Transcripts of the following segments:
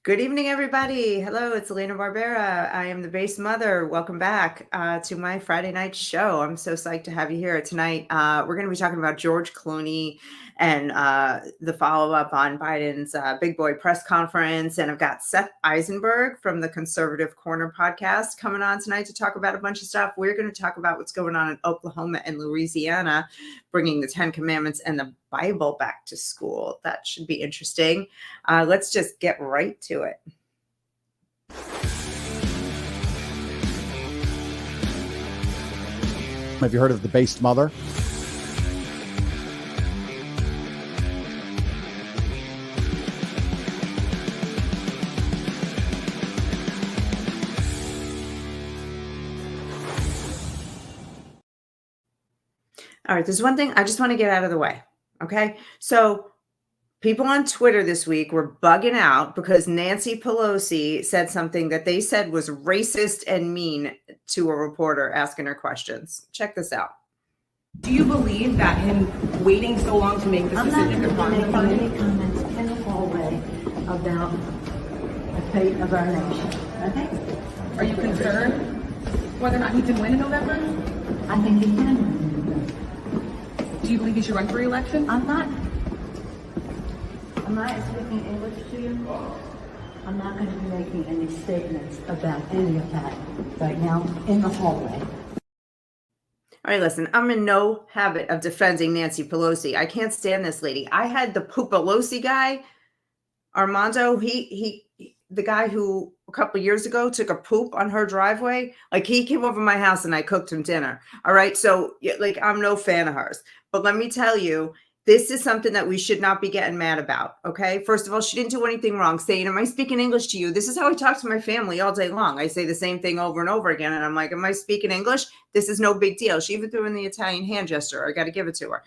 Good evening, everybody. Hello, it's Elena Barbera. I am the base mother. Welcome back to my Friday night show. I'm so psyched to have you here tonight. We're going to be talking about George Clooney and the follow-up on Biden's big boy press conference. And I've got Seth Eisenberg from the Conservative Corner podcast coming on tonight to talk about a bunch of stuff. We're going to talk about what's going on in Oklahoma and Louisiana, bringing the 10 Commandments and the Bible back to school. That should be interesting. Let's just get right to it. Have you heard of the based mother? All right, there's one thing I just want to get out of the way. Okay. So people on Twitter this week were bugging out because Nancy Pelosi said something that they said was racist and mean to a reporter asking her questions. Check this out. Do you believe that him waiting so long to make the decision I'm not going to make any comments in the hallway about the fate of our nation. Okay? Are you concerned whether or not he can win in November? I think he can win. Do you believe he should run for re-election? I'm not speaking English to you. I'm not going to be making any statements about any of that right now in the hallway. All right, listen, I'm in no habit of defending Nancy Pelosi. I can't stand this lady. I had the Poopalosi guy, Armando, the guy who a couple of years ago took a poop on her driveway. Like, he came over my house and I cooked him dinner. All right. So like, I'm no fan of hers, but let me tell you, this is something that we should not be getting mad about. Okay. First of all, she didn't do anything wrong. Saying, am I speaking English to you? This is how I talk to my family all day long. I say the same thing over and over again. And I'm like, am I speaking English? This is no big deal. She even threw in the Italian hand gesture. I got to give it to her.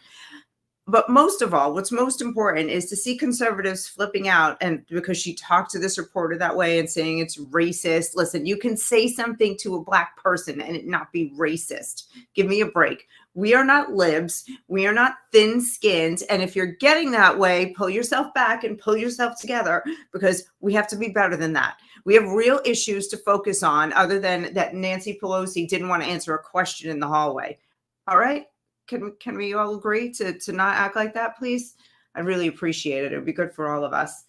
But most of all, what's most important is to see conservatives flipping out. And because she talked to this reporter that way and saying it's racist. Listen, you can say something to a Black person and it not be racist. Give me a break. We are not libs. We are not thin-skinned. And if you're getting that way, pull yourself back and pull yourself together, because we have to be better than that. We have real issues to focus on, other than that Nancy Pelosi didn't want to answer a question in the hallway. All right? Can we all agree to not act like that, please? I really appreciate it. It would be good for all of us.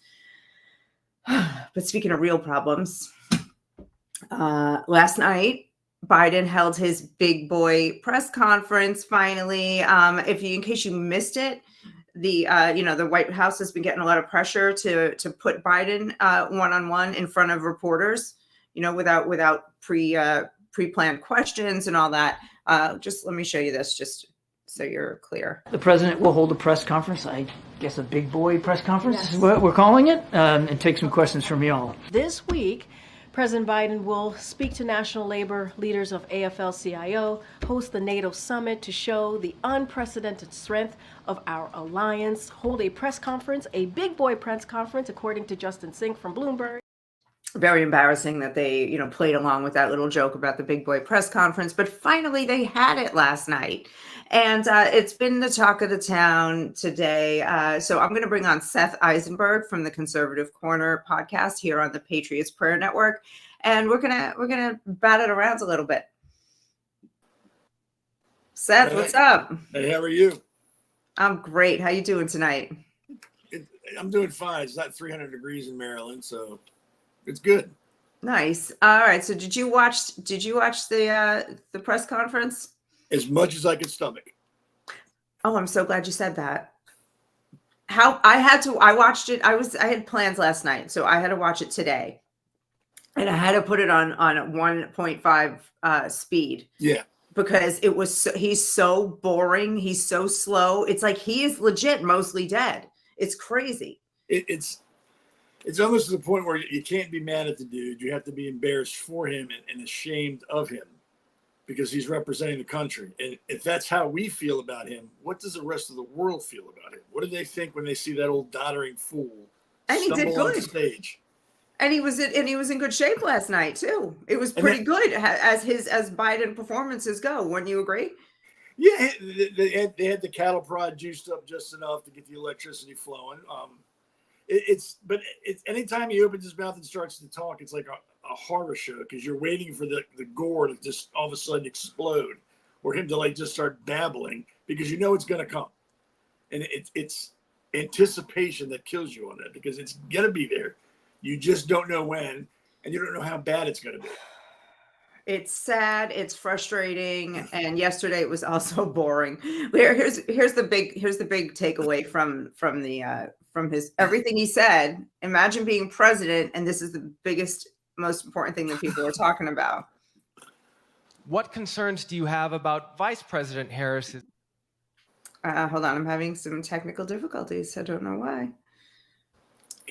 But speaking of real problems, last night, Biden held his big boy press conference. Finally, in case you missed it, the White House has been getting a lot of pressure to put Biden one-on-one in front of reporters, without pre-planned questions and all that. Just let me show you this, just so you're clear. The president will hold a press conference, I guess a big boy press conference is what we're calling it, and take some questions from y'all. This week, President Biden will speak to national labor leaders of AFL-CIO, host the NATO summit to show the unprecedented strength of our alliance, hold a press conference, a big boy press conference, according to Justin Sink from Bloomberg. Very embarrassing that they, played along with that little joke about the big boy press conference, but finally they had it last night. And it's been the talk of the town today. So I'm going to bring on Seth Eisenberg from the Conservative Corner podcast here on the Patriots Prayer Network. And we're gonna bat it around a little bit. Seth, what's up? Hey, how are you? I'm great. How you doing tonight? I'm doing fine. It's not 300 degrees in Maryland, so it's good. Nice. All right. So did you watch the press conference? As much as I could stomach. Oh, I'm so glad you said that. I watched it. I had plans last night, so I had to watch it today. And I had to put it on 1.5 speed. Yeah. Because he's so boring. He's so slow. It's like he is legit mostly dead. It's crazy. It's almost to the point where you can't be mad at the dude. You have to be embarrassed for him and ashamed of him, because he's representing the country. And if that's how we feel about him, what does the rest of the world feel about him? What do they think when they see that old doddering fool stumble on stage? And he was in good shape last night too. It was pretty good as Biden performances go. Wouldn't you agree? Yeah, they had the cattle prod juiced up just enough to get the electricity flowing. It's anytime he opens his mouth and starts to talk, it's like a horror show because you're waiting for the gore to just all of a sudden explode, or him to like just start babbling because you know it's going to come, and it's anticipation that kills you on it because it's going to be there. You just don't know when, and you don't know how bad it's going to be. It's sad, it's frustrating, and yesterday it was also boring. Here's the big takeaway from his everything he said. Imagine being president, and this is the biggest, most important thing that people are talking about. What concerns do you have about Vice President Harris? Hold on, I'm having some technical difficulties. I don't know why.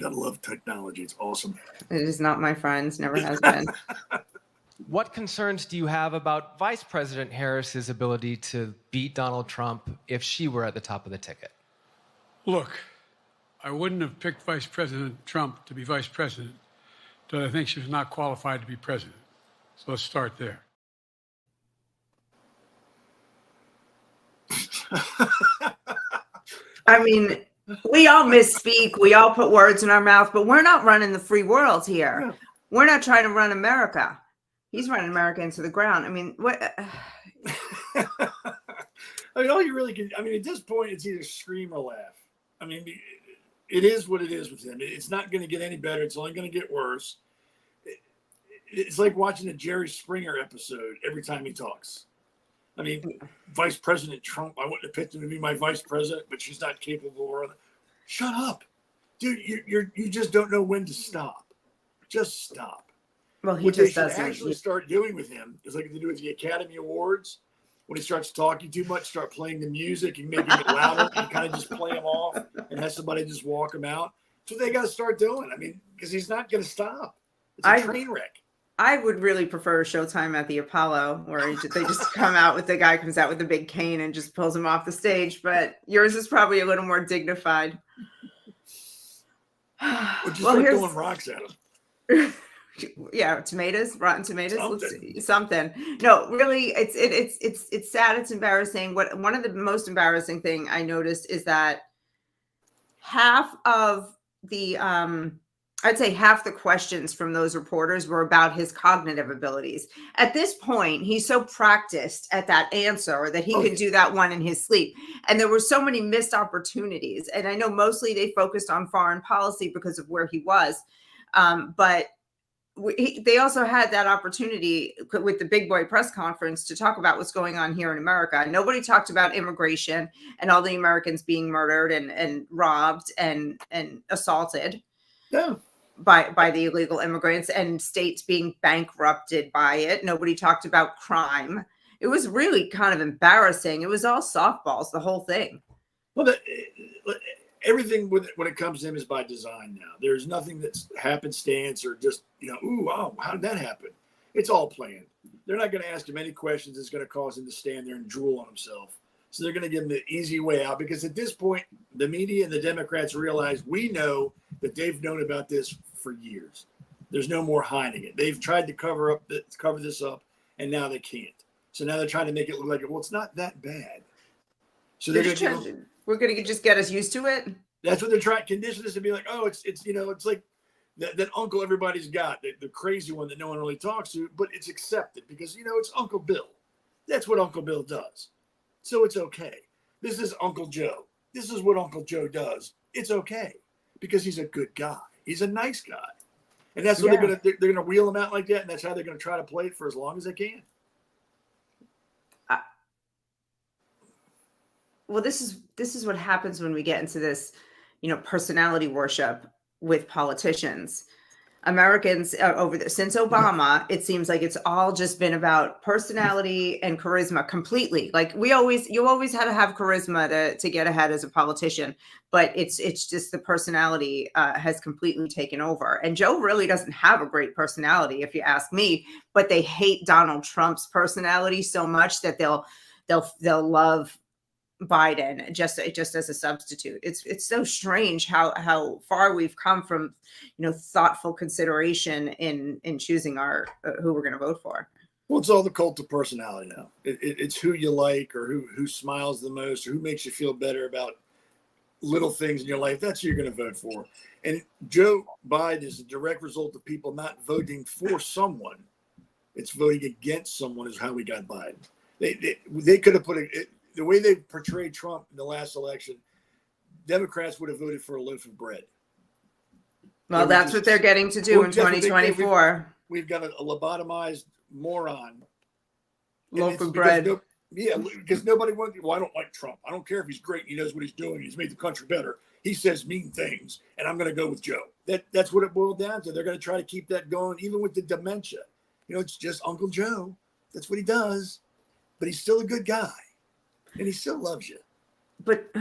Gotta love technology. It's awesome. It is not my friends, never has been. What concerns do you have about Vice President Harris's ability to beat Donald Trump if she were at the top of the ticket? Look, I wouldn't have picked Vice President Trump to be vice president, but I think she was not qualified to be president. So let's start there. I mean, we all misspeak. We all put words in our mouth, but we're not running the free world here. No. We're not trying to run America. He's running America into the ground. I mean, what? I mean, all you really can. I mean, at this point, it's either scream or laugh. I mean, it is what it is with him. It's not going to get any better. It's only going to get worse. It's like watching a Jerry Springer episode every time he talks. I mean, Vice President Trump, I wouldn't have picked him to be my vice president, but she's not capable of it. Shut up. Dude, you just don't know when to stop. Just stop. Well, he What just they should doesn't. actually start doing with him is like they do with the Academy Awards. When he starts talking too much, start playing the music and making it louder and kind of just play him off and have somebody just walk him out. That's what they got to start doing. I mean, because he's not going to stop. It's a train wreck. I would really prefer Showtime at the Apollo, where they just come out with the guy comes out with a big cane and just pulls him off the stage. But yours is probably a little more dignified. Or just start throwing rocks at him. Yeah, tomatoes, rotten tomatoes, something. No, really, it's sad. It's embarrassing. One of the most embarrassing thing I noticed is that half of the I'd say half the questions from those reporters were about his cognitive abilities. At this point, he's so practiced at that answer that he could do that one in his sleep. And there were so many missed opportunities. And I know mostly they focused on foreign policy because of where he was. But they also had that opportunity with the big boy press conference to talk about what's going on here in America. Nobody talked about immigration and all the Americans being murdered and robbed and assaulted. Yeah. By the illegal immigrants and states being bankrupted by it. Nobody talked about crime. It was really kind of embarrassing. It was all softballs, the whole thing. Well, everything when it comes to him is by design now. There's nothing that's happenstance or just, ooh, wow, how did that happen? It's all planned. They're not going to ask him any questions that's going to cause him to stand there and drool on himself. So they're going to give him the easy way out because at this point, the media and the Democrats realize we know that they've known about this for years. There's no more hiding it. They've tried to cover this up, and now they can't. So now they're trying to make it look like, well, it's not that bad. So they're going to we're going to just get us used to it. That's what they're trying to condition us to be like. Oh, it's like that uncle everybody's got, the crazy one that no one really talks to, but it's accepted because it's Uncle Bill. That's what Uncle Bill does. So it's okay. This is Uncle Joe. This is what Uncle Joe does. It's okay because he's a good guy. He's a nice guy, and that's what they're gonna wheel him out like that, and that's how they're gonna try to play it for as long as they can. Well, this is what happens when we get into this, personality worship with politicians. Americans since Obama, it seems like it's all just been about personality and charisma completely. Like you always had to have charisma to get ahead as a politician, but it's just the personality has completely taken over. And Joe really doesn't have a great personality, if you ask me, but they hate Donald Trump's personality so much that they'll love Biden just as a substitute. It's so strange how far we've come from thoughtful consideration in choosing our who we're going to vote for. Well, it's all the cult of personality now. It's who you like or who smiles the most or who makes you feel better about little things in your life, that's who you're going to vote for. And Joe Biden is a direct result of people not voting for someone. It's voting against someone is how we got Biden. They could have put the way they portrayed Trump in the last election, Democrats would have voted for a loaf of bread. Well, that's what they're getting to do in 2024. We've got a lobotomized moron. Loaf of bread. Because nobody wants. Well, I don't like Trump. I don't care if he's great. He knows what he's doing. He's made the country better. He says mean things, and I'm going to go with Joe. That's what it boiled down to. They're going to try to keep that going, even with the dementia. It's just Uncle Joe. That's what he does. But he's still a good guy, and he still loves you. But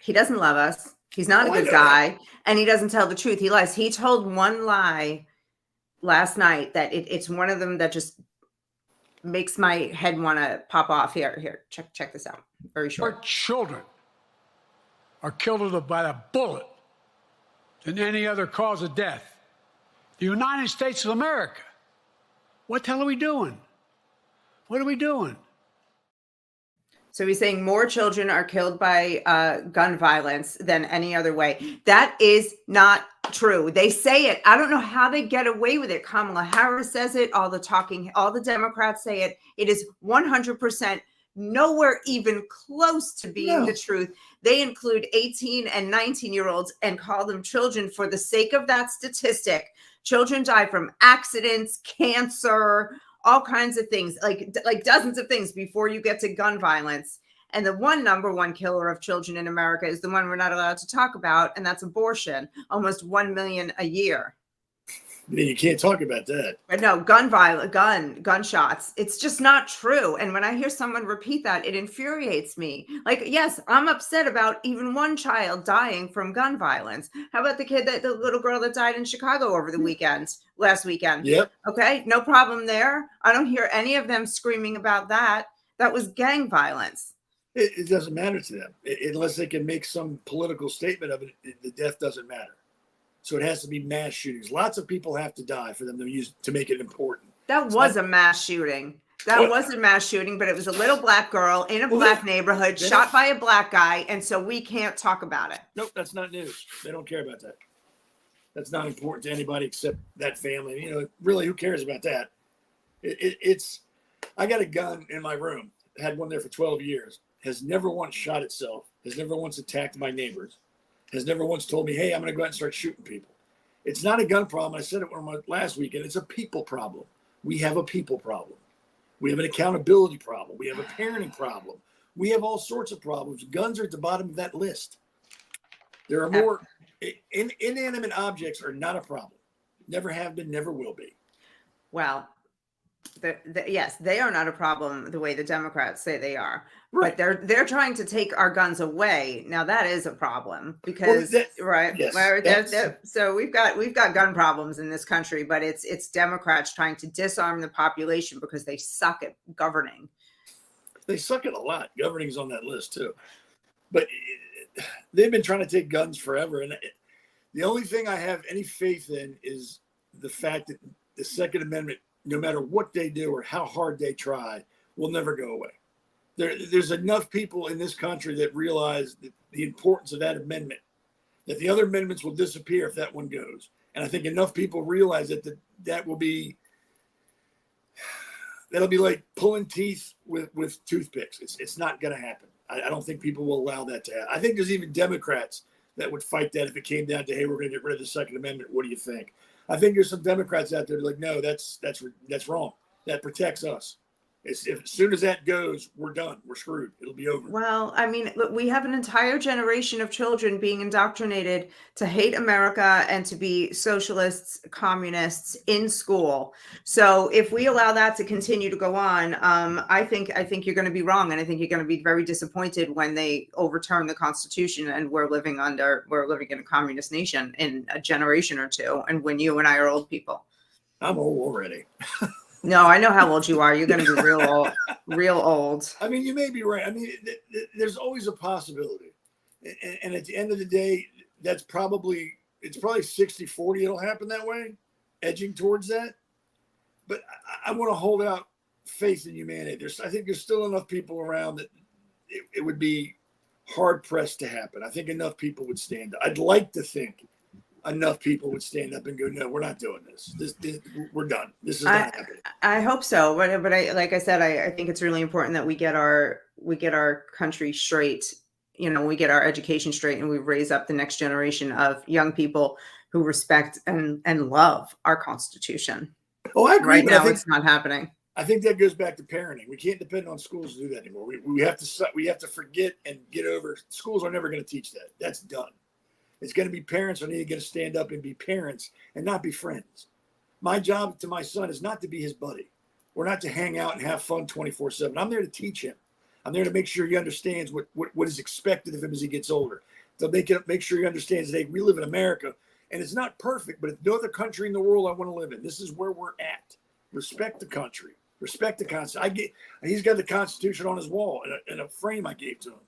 he doesn't love us. He's not a good guy, and he doesn't tell the truth. He lies. He told one lie last night that it's one of them that just makes my head want to pop off. Here, check this out. Very short. Our children are killed by a bullet than any other cause of death. The United States of America. What the hell are we doing? What are we doing? So he's saying more children are killed by gun violence than any other way. That is not true. They say it. I don't know how they get away with it. Kamala Harris says it. All the Democrats say it. It is 100% nowhere even close to being the truth. They include 18 and 19-year-olds and call them children for the sake of that statistic. Children die from accidents, cancer, all kinds of things, like dozens of things before you get to gun violence. And the number one killer of children in America is the one we're not allowed to talk about, and that's abortion. Almost 1 million a year. You can't talk about that. But no, gunshots. It's just not true. And when I hear someone repeat that, it infuriates me. Like, yes, I'm upset about even one child dying from gun violence. How about the little girl that died in Chicago over the last weekend? Yep. Okay, no problem there. I don't hear any of them screaming about that. That was gang violence. It doesn't matter to them unless they can make some political statement of it. The death doesn't matter. So it has to be mass shootings. Lots of people have to die for them to make it important. That was a mass shooting. That was a mass shooting, but it was a little black girl in a black neighborhood shot by a black guy, and so we can't talk about it. Nope, that's not news. They don't care about that. That's not important to anybody except that family. Really, who cares about that? I got a gun in my room. Had one there for 12 years. Has never once shot itself. Has never once attacked my neighbors. Has never once told me, hey, I'm going to go out and start shooting people. It's not a gun problem. I said it last weekend. It's a people problem. We have a people problem. We have an accountability problem. We have a parenting problem. We have all sorts of problems. Guns are at the bottom of that list. There are more. Inanimate objects are not a problem. Never have been, never will be. Well, yes, they are not a problem the way the Democrats say they are. Right. But they're trying to take our guns away. Now that is a problem because right. Yes, so we've got gun problems in this country, but it's Democrats trying to disarm the population because they suck at governing. They suck at a lot. Governing's on that list too. But they've been trying to take guns forever, and the only thing I have any faith in is the fact that the Second Amendment, no matter what they do or how hard they try, will never go away. There's enough people in this country that realize the importance of that amendment, that the other amendments will disappear if that one goes. And I think enough people realize that'll be like pulling teeth with toothpicks. It's not going to happen. I don't think people will allow that to happen. I think there's even Democrats that would fight that if it came down to, hey, we're going to get rid of the Second Amendment. What do you think? I think there's some Democrats out there like, no, that's wrong. That protects us. As soon as that goes, we're done. We're screwed. It'll be over. Well, I mean, look, we have an entire generation of children being indoctrinated to hate America and to be socialists, communists in school. So if we allow that to continue to go on, I think you're going to be wrong, and I think you're going to be very disappointed when they overturn the Constitution and we're living in a communist nation in a generation or two, and when you and I are old people. I'm old already. No, I know how old you are. You're going to be real old. I mean, you may be right. I mean, there's always a possibility. And at the end of the day, it's probably 60-40. It'll happen that way, edging towards that. But I want to hold out faith in humanity. I think there's still enough people around that it would be hard pressed to happen. I think enough people would stand up. I'd like to think enough people would stand up and go, no, we're not doing this. We're done. This is not happening. I hope so. But I, like I said, I think it's really important that we get our country straight. You know, we get our education straight and we raise up the next generation of young people who respect and love our Constitution. Oh, I agree. Right now, it's not happening. I think that goes back to parenting. We can't depend on schools to do that anymore. We have to forget and get over. Schools are never going to teach that. That's done. It's going to be parents are going to stand up and be parents and not be friends. My job to my son is not to be his buddy. We're not to hang out and have fun 24/7. I'm there to teach him. I'm there to make sure he understands what is expected of him as he gets older. To make sure he understands that we live in America and it's not perfect, but it's no other country in the world I want to live in. This is where we're at. Respect the country. Respect the Constitution. He's got the Constitution on his wall in a frame I gave to him.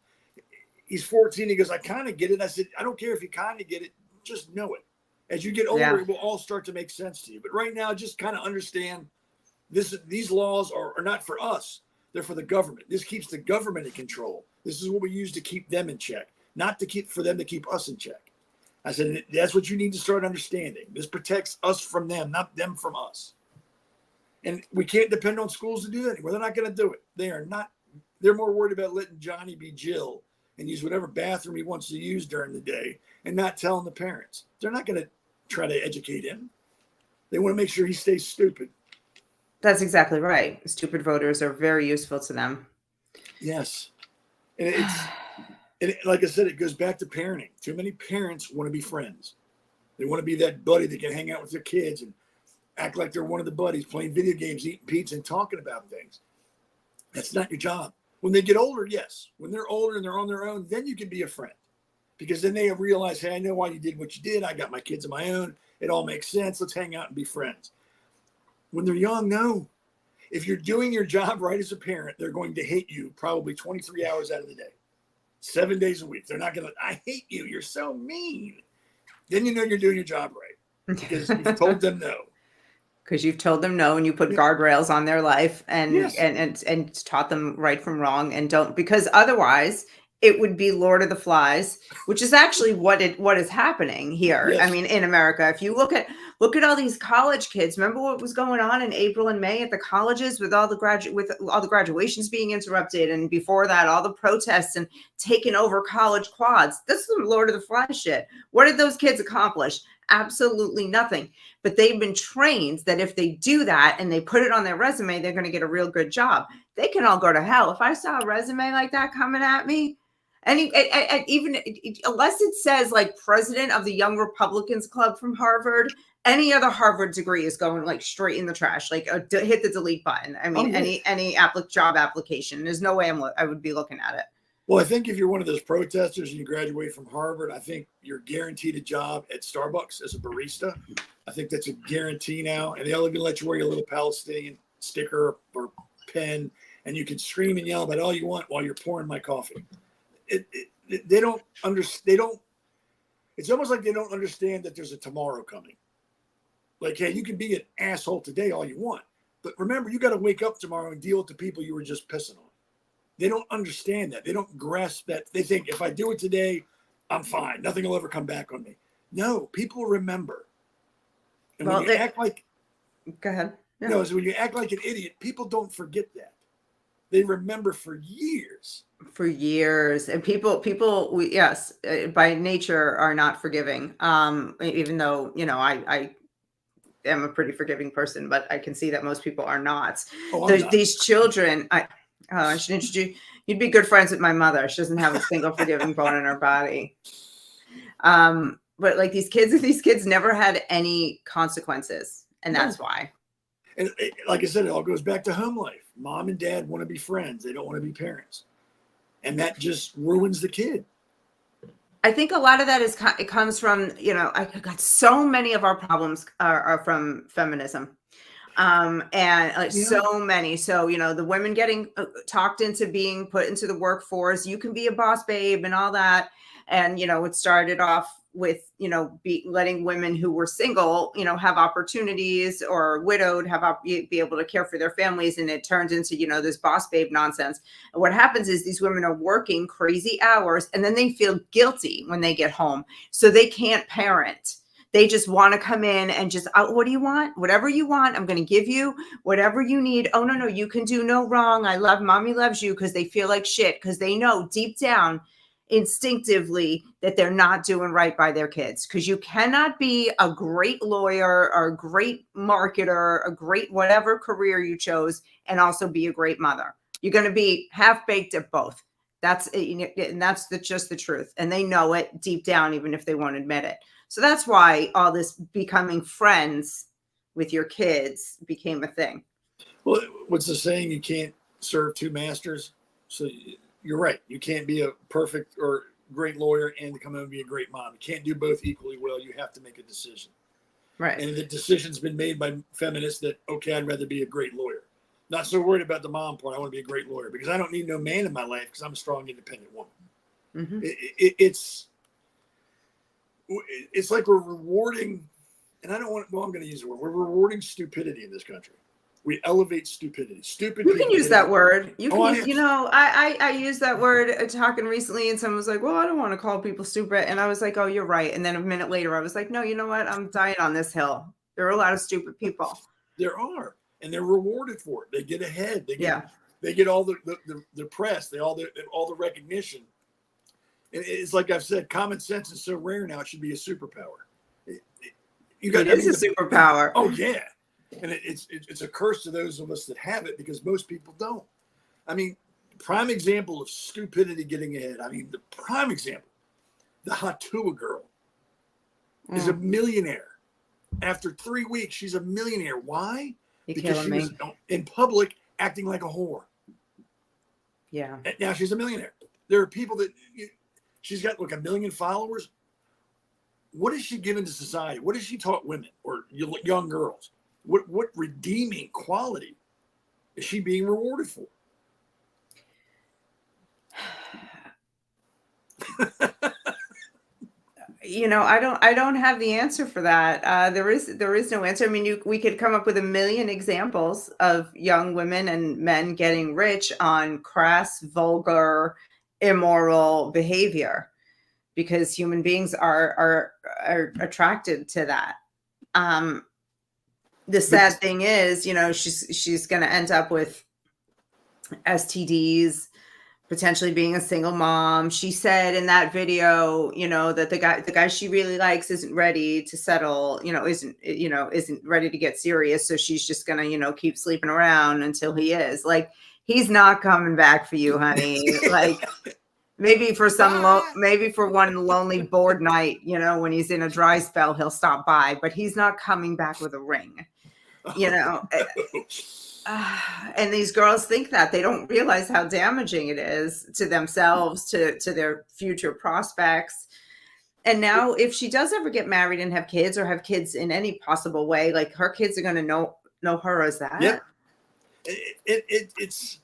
He's 14. He goes, I kind of get it. I said, I don't care if you kind of get it. Just know it. As you get older, it will all start to make sense to you. But right now, just kind of understand these laws are not for us. They're for the government. This keeps the government in control. This is what we use to keep them in check, not for them to keep us in check. I said, that's what you need to start understanding. This protects us from them, not them from us. And we can't depend on schools to do that anymore. They're not going to do it. They're more worried about letting Johnny be Jill and use whatever bathroom he wants to use during the day and not telling the parents. They're not going to try to educate him. They want to make sure he stays stupid. That's exactly right. Stupid voters are very useful to them. Yes. And like I said, it goes back to parenting. Too many parents want to be friends. They want to be that buddy that can hang out with their kids and act like they're one of the buddies, playing video games, eating pizza, and talking about things. That's not your job. When they get older, yes. When they're older and they're on their own, then you can be a friend. Because then they realize, hey, I know why you did what you did. I got my kids of my own. It all makes sense. Let's hang out and be friends. When they're young, no. If you're doing your job right as a parent, they're going to hate you probably 23 hours out of the day, 7 days a week. They're not going to, I hate you. You're so mean. Then you know you're doing your job right because you've told them no. Because you've told them no and you put guardrails on their life and taught them right from wrong and don't, because otherwise it would be Lord of the Flies, which is actually what is happening here. Yes. I mean, in America, if you look at all these college kids, remember what was going on in April and May at the colleges with all the graduations being interrupted, and before that, all the protests and taking over college quads. This is some Lord of the Flies shit. What did those kids accomplish? Absolutely nothing. But they've been trained that if they do that and they put it on their resume, they're going to get a real good job. They can all go to hell. If I saw a resume like that coming at me, and even unless it says like president of the Young Republicans Club from Harvard, any other Harvard degree is going like straight in the trash. Like hit the delete button. I mean, any job application. There's no way I would be looking at it. Well, I think if you're one of those protesters and you graduate from Harvard, I think you're guaranteed a job at Starbucks as a barista. I think that's a guarantee now. And they'll even let you wear your little Palestinian sticker or pen, and you can scream and yell about all you want while you're pouring my coffee. They don't understand. It's almost like they don't understand that there's a tomorrow coming. Like, hey, you can be an asshole today all you want, but remember, you got to wake up tomorrow and deal with the people you were just pissing on. They don't understand that. They don't grasp that. They think if I do it today, I'm fine. Nothing will ever come back on me. No, people remember. And when you act like, go ahead. Yeah. No, so when you act like an idiot, people don't forget that. They remember for years. For years. And people, yes, by nature are not forgiving. Even though, I am a pretty forgiving person, but I can see that most people are not. These children, I should introduce, you'd be good friends with my mother. She doesn't have a single forgiving bone in her body. But like these kids never had any consequences. And that's why. And like I said, it all goes back to home life. Mom and dad want to be friends. They don't want to be parents. And that just ruins the kid. I think a lot of that it comes from, I got so many of our problems are from feminism. So many. So, the women getting talked into being put into the workforce. You can be a boss babe and all that. And, it started off with, letting women who were single, have opportunities, or widowed, be able to care for their families. And it turns into, this boss babe nonsense. And what happens is these women are working crazy hours, and then they feel guilty when they get home. So they can't parent. They just want to come in and just, what do you want? Whatever you want, I'm going to give you whatever you need. Oh, no, you can do no wrong. Mommy loves you, because they feel like shit, because they know deep down instinctively that they're not doing right by their kids. Because you cannot be a great lawyer or a great marketer, a great whatever career you chose, and also be a great mother. You're going to be half-baked at both. That's just the truth. And they know it deep down, even if they won't admit it. So that's why all this becoming friends with your kids became a thing. Well, what's the saying? You can't serve two masters. So you're right. You can't be a perfect or great lawyer and come home and be a great mom. You can't do both equally well. You have to make a decision. Right. And the decision's been made by feminists that, okay, I'd rather be a great lawyer. Not so worried about the mom part. I want to be a great lawyer because I don't need no man in my life because I'm a strong, independent woman. Mm-hmm. It's like we're rewarding, and I'm going to use the word, we're rewarding stupidity in this country. We elevate stupidity. Stupid. You can use that word. You can, I used that word talking recently, and someone was like, well, I don't want to call people stupid. And I was like, oh, you're right. And then a minute later, I was like, no, you know what? I'm dying on this hill. There are a lot of stupid people. There are, and they're rewarded for it. They get ahead. They get all the press. They all the recognition. It's like I've said, common sense is so rare now. It should be a superpower. It is a superpower. Oh yeah, and it's a curse to those of us that have it because most people don't. I mean, prime example of stupidity getting ahead. I mean, the prime example, the Hatua girl is a millionaire. After 3 weeks, she's a millionaire. Why? Because she was in public acting like a whore. Yeah. And now she's a millionaire. There are people that. She's got like 1 million followers. What is she giving to society? What has she taught women or young girls? What redeeming quality is she being rewarded for? I don't have the answer for that. There is no answer. I mean, we could come up with 1 million examples of young women and men getting rich on crass, vulgar, immoral behavior, because human beings are attracted to that. The sad thing is, she's going to end up with STDs, potentially being a single mom. She said in that video, that the guy she really likes isn't ready to settle, isn't ready to get serious. So she's just going to, keep sleeping around until he is. Like, he's not coming back for you, honey. Like, maybe for one lonely, bored night, when he's in a dry spell, he'll stop by, but he's not coming back with a ring, and these girls think that. They don't realize how damaging it is to themselves, to their future prospects. And now if she does ever get married and have kids, or have kids in any possible way, like, her kids are going to know her as that. Yeah. It's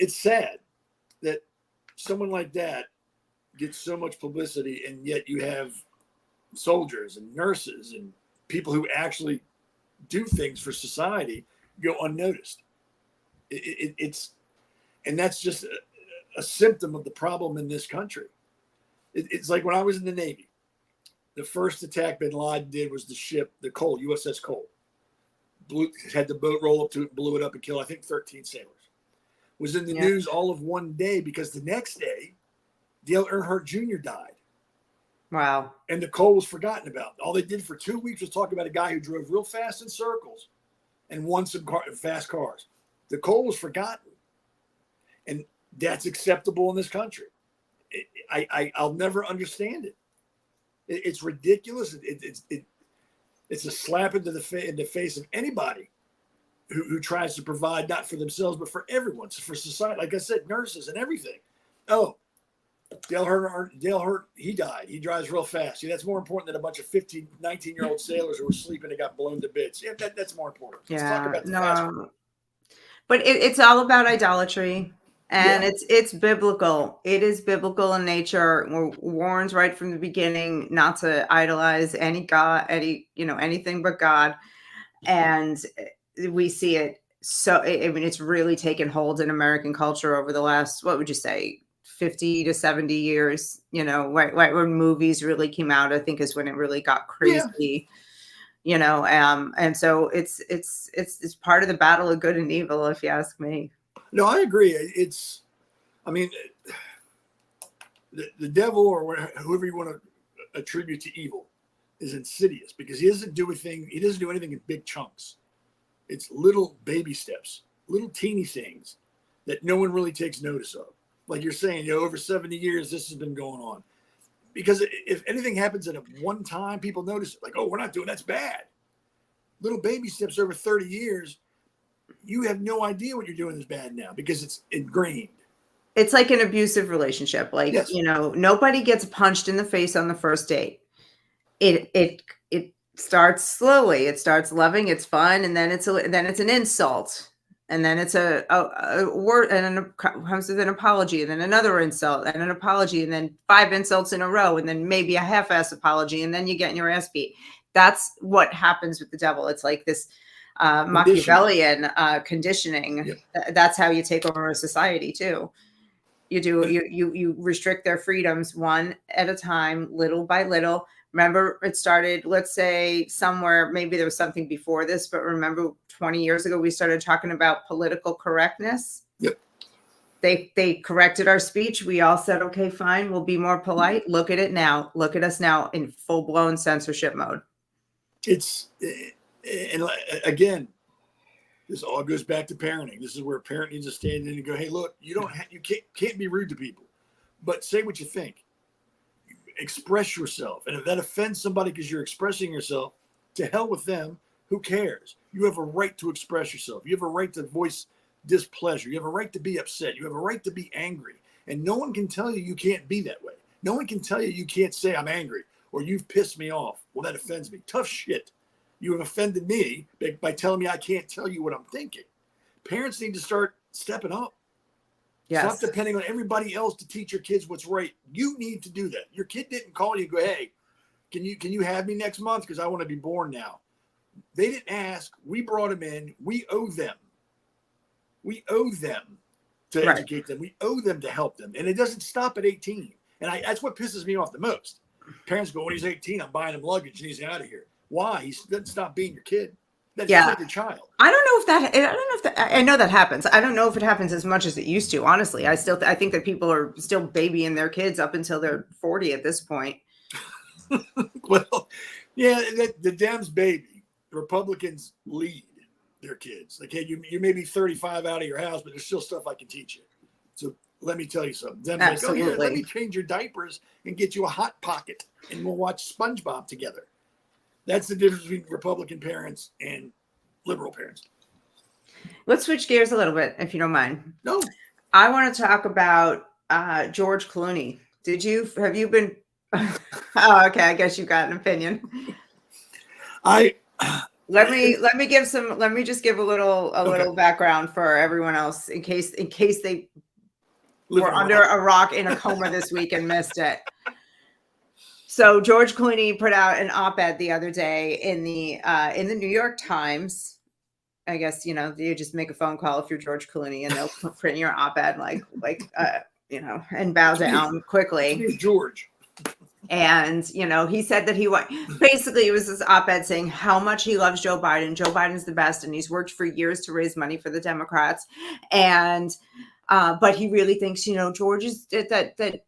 sad that someone like that gets so much publicity, and yet you have soldiers and nurses and people who actually do things for society go unnoticed. And that's just a symptom of the problem in this country. It's like when I was in the Navy, the first attack bin Laden did was the ship, the Cole, USS Cole. Had the boat roll up to it, blew it up, and killed, I think, 13 sailors. Was in the news all of one day, because the next day, Dale Earnhardt Jr. died. Wow. And the Cole was forgotten about. All they did for 2 weeks was talk about a guy who drove real fast in circles and won some fast cars. The Cole was forgotten. And that's acceptable in this country. I'll never understand it. It's ridiculous. It's a slap into the face of anybody who tries to provide, not for themselves, but for everyone, for society. Like I said, nurses and everything. Oh, Dale Earnhardt, he died. He drives real fast. See, that's more important than a bunch of 15, 19-year-old sailors who were sleeping and got blown to bits. Yeah, that's more important. Let's talk about the fast one. But it's all about idolatry. And it's biblical. It is biblical in nature. We're warned right from the beginning not to idolize any God, anything but God. And we see it. So, I mean, it's really taken hold in American culture over the last, what would you say, 50 to 70 years, right when movies really came out, I think is when it really got crazy, and so it's part of the battle of good and evil, if you ask me. No, I agree. I mean, the devil or whoever you want to attribute to evil is insidious because he doesn't do anything in big chunks. It's little baby steps, little teeny things that no one really takes notice of. Like you're saying, over 70 years, this has been going on. Because if anything happens at one time, people notice it. Like, oh, we're not doing that's bad. Little baby steps over 30 years, you have no idea what you're doing is bad now because it's ingrained. It's like an abusive relationship. Like, yes. Nobody gets punched in the face on the first date. It starts slowly. It starts loving. It's fun, and then it's an insult, and then it's a word, and then comes with an apology, and then another insult, and an apology, and then 5 insults in a row, and then maybe a half-ass apology, and then you get your ass beat. That's what happens with the devil. It's like this Machiavellian conditioning. Yep. That's how you take over a society too. You restrict their freedoms one at a time, little by little. Remember, it started, let's say somewhere, maybe there was something before this, but remember 20 years ago, we started talking about political correctness. Yep. They corrected our speech. We all said, okay, fine, we'll be more polite. Look at it now. Look at us now in full-blown censorship mode. And again, this all goes back to parenting. This is where a parent needs to stand in and go, hey, look, you can't be rude to people, but say what you think. Express yourself. And if that offends somebody because you're expressing yourself, to hell with them. Who cares? You have a right to express yourself. You have a right to voice displeasure. You have a right to be upset. You have a right to be angry. And no one can tell you can't be that way. No one can tell you can't say I'm angry or you've pissed me off. Well, that offends me. Tough shit. You have offended me by telling me I can't tell you what I'm thinking. Parents need to start stepping up. Yes. Stop depending on everybody else to teach your kids what's right. You need to do that. Your kid didn't call you and go, hey, can you have me next month? Because I want to be born now. They didn't ask. We brought them in. We owe them. We owe them to educate them. We owe them to help them. And it doesn't stop at 18. And that's what pisses me off the most. Parents go, when he's 18, I'm buying him luggage and he's out of here. Why? He doesn't stop being your kid. That's like your child. I know that happens. I don't know if it happens as much as it used to. Honestly, I think that people are still babying their kids up until they're 40 at this point. Well, yeah, the Dems baby. The Republicans lead their kids. Like, hey, you may be 35 out of your house, but there's still stuff I can teach you. So let me tell you something. Dems like, oh yeah, let me change your diapers and get you a Hot Pocket, and we'll watch SpongeBob together. That's the difference between Republican parents and liberal parents. Let's switch gears a little bit, if you don't mind. No. I want to talk about George Clooney. Have you been? Oh, okay. I guess you've got an opinion. Let me just give a little background for everyone else in case they were under a rock in a coma this week and missed it. So George Clooney put out an op-ed the other day in the New York Times. I guess, you just make a phone call if you're George Clooney and they'll print your op-ed and bow down quickly. George. And, he said that basically it was this op-ed saying how much he loves Joe Biden. Joe Biden's the best. And he's worked for years to raise money for the Democrats. And, but he really thinks, George is that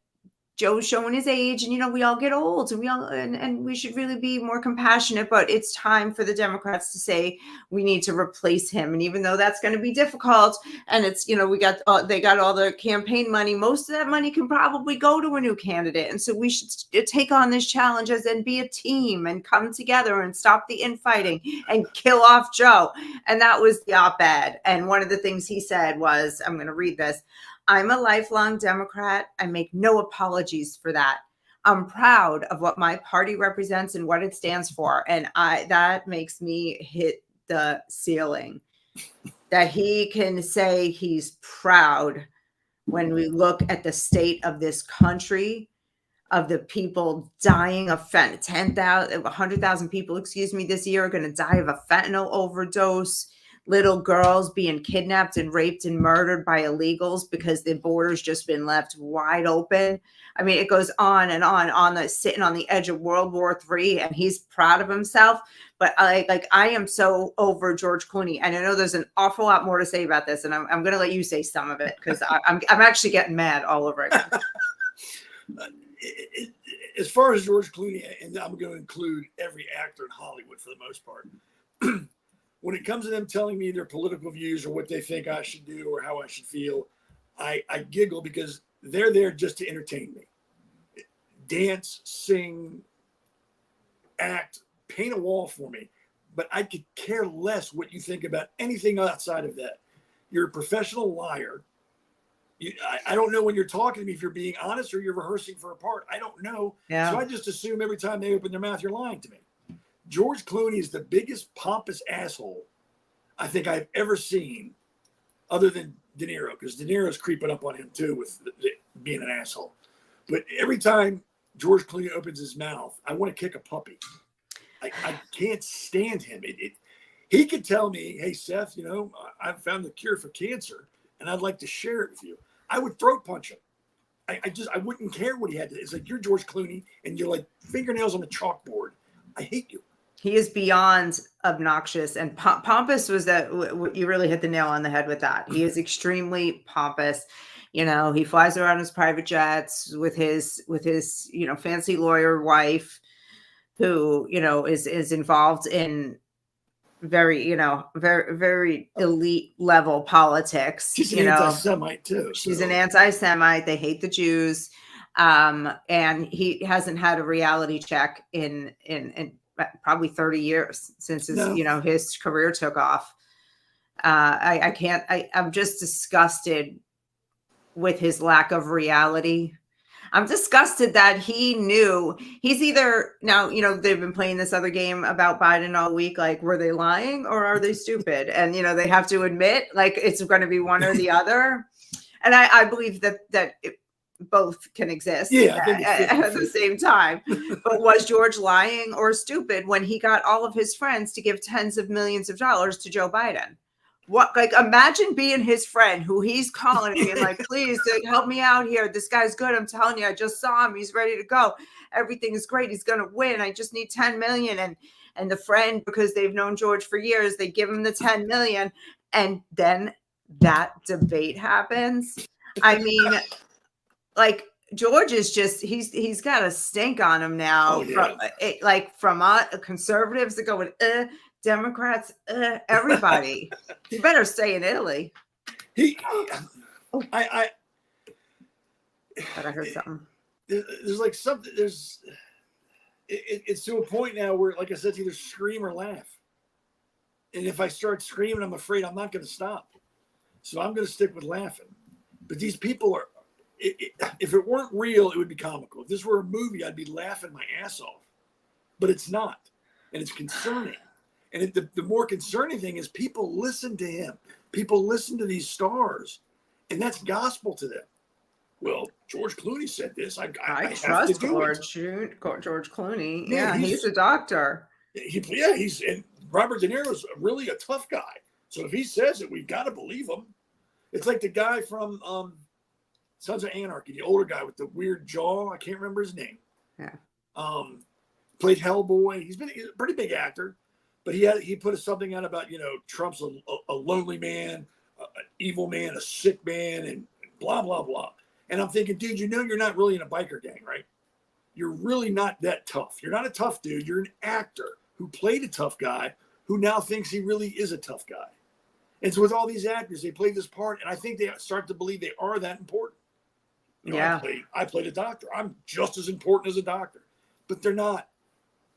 Joe's showing his age and, we all get old and we should really be more compassionate, but it's time for the Democrats to say we need to replace him. And even though that's going to be difficult and it's, they got all the campaign money, most of that money can probably go to a new candidate. And so we should take on this challenge and be a team and come together and stop the infighting and kill off Joe. And that was the op-ed. And one of the things he said was, I'm going to read this. I'm a lifelong Democrat. I make no apologies for that. I'm proud of what my party represents and what it stands for. And that makes me hit the ceiling. That he can say he's proud when we look at the state of this country, of the people dying of 100,000 people, excuse me, this year are going to die of a fentanyl overdose. Little girls being kidnapped and raped and murdered by illegals because the border's just been left wide open. I mean, it goes on and on sitting on the edge of World War III, and he's proud of himself. But I am so over George Clooney, and I know there's an awful lot more to say about this, and I'm going to let you say some of it because I'm actually getting mad all over again. As far as George Clooney, and I'm going to include every actor in Hollywood for the most part, when it comes to them telling me their political views or what they think I should do or how I should feel, I giggle because they're there just to entertain me. Dance, sing, act, paint a wall for me. But I could care less what you think about anything outside of that. You're a professional liar. I don't know when you're talking to me if you're being honest or you're rehearsing for a part. I don't know. Yeah. So I just assume every time they open their mouth, you're lying to me. George Clooney is the biggest pompous asshole I think I've ever seen, other than De Niro, because De Niro's creeping up on him too with being an asshole. But every time George Clooney opens his mouth, I want to kick a puppy. I can't stand him. He could tell me, hey, Seth, I've found the cure for cancer and I'd like to share it with you. I would throat punch him. I wouldn't care what he had to. It's like, you're George Clooney and you're like fingernails on a chalkboard. I hate you. He is beyond obnoxious and pompous. Was that you really hit the nail on the head with that? He is extremely pompous. He flies around his private jets with his fancy lawyer wife, who is involved in very very elite level politics. She's an anti-Semite too. She's an anti-Semite. They hate the Jews, and he hasn't had a reality check in probably 30 years since his career took off. I'm just disgusted with his lack of reality. I'm disgusted that he knew he's either now, they've been playing this other game about Biden all week. Like, were they lying or are they stupid? And, they have to admit like it's going to be one or the other. And I believe that both can exist at the same time. But was George lying or stupid when he got all of his friends to give tens of millions of dollars to Joe Biden? Imagine being his friend who he's calling and being like, please help me out here. This guy's good. I'm telling you, I just saw him. He's ready to go. Everything is great. He's going to win. I just need 10 million. And the friend, because they've known George for years, they give him the 10 million. And then that debate happens. I mean, like, George is just, he's got a stink on him now. From conservatives that go with Democrats, everybody. You better stay in Italy. I heard something. There's like something. It's to a point now where, like I said, it's either scream or laugh. And if I start screaming, I'm afraid I'm not going to stop. So I'm going to stick with laughing. But these people are. If it weren't real, it would be comical. If this were a movie, I'd be laughing my ass off. But it's not, and it's concerning. And the more concerning thing is people listen to him. People listen to these stars, and that's gospel to them. Well, George Clooney said this. I trust George Clooney. Yeah, he's a doctor. And Robert De Niro's really a tough guy. So if he says it, we've got to believe him. It's like the guy from Sons of Anarchy, the older guy with the weird jaw. I can't remember his name. Yeah. Played Hellboy. He's a pretty big actor. But he put something out about, Trump's a lonely man, an evil man, a sick man, and blah, blah, blah. And I'm thinking, dude, you're not really in a biker gang, right? You're really not that tough. You're not a tough dude. You're an actor who played a tough guy who now thinks he really is a tough guy. And so with all these actors, they play this part, and I think they start to believe they are that important. I played a doctor. I'm just as important as a doctor. But they're not.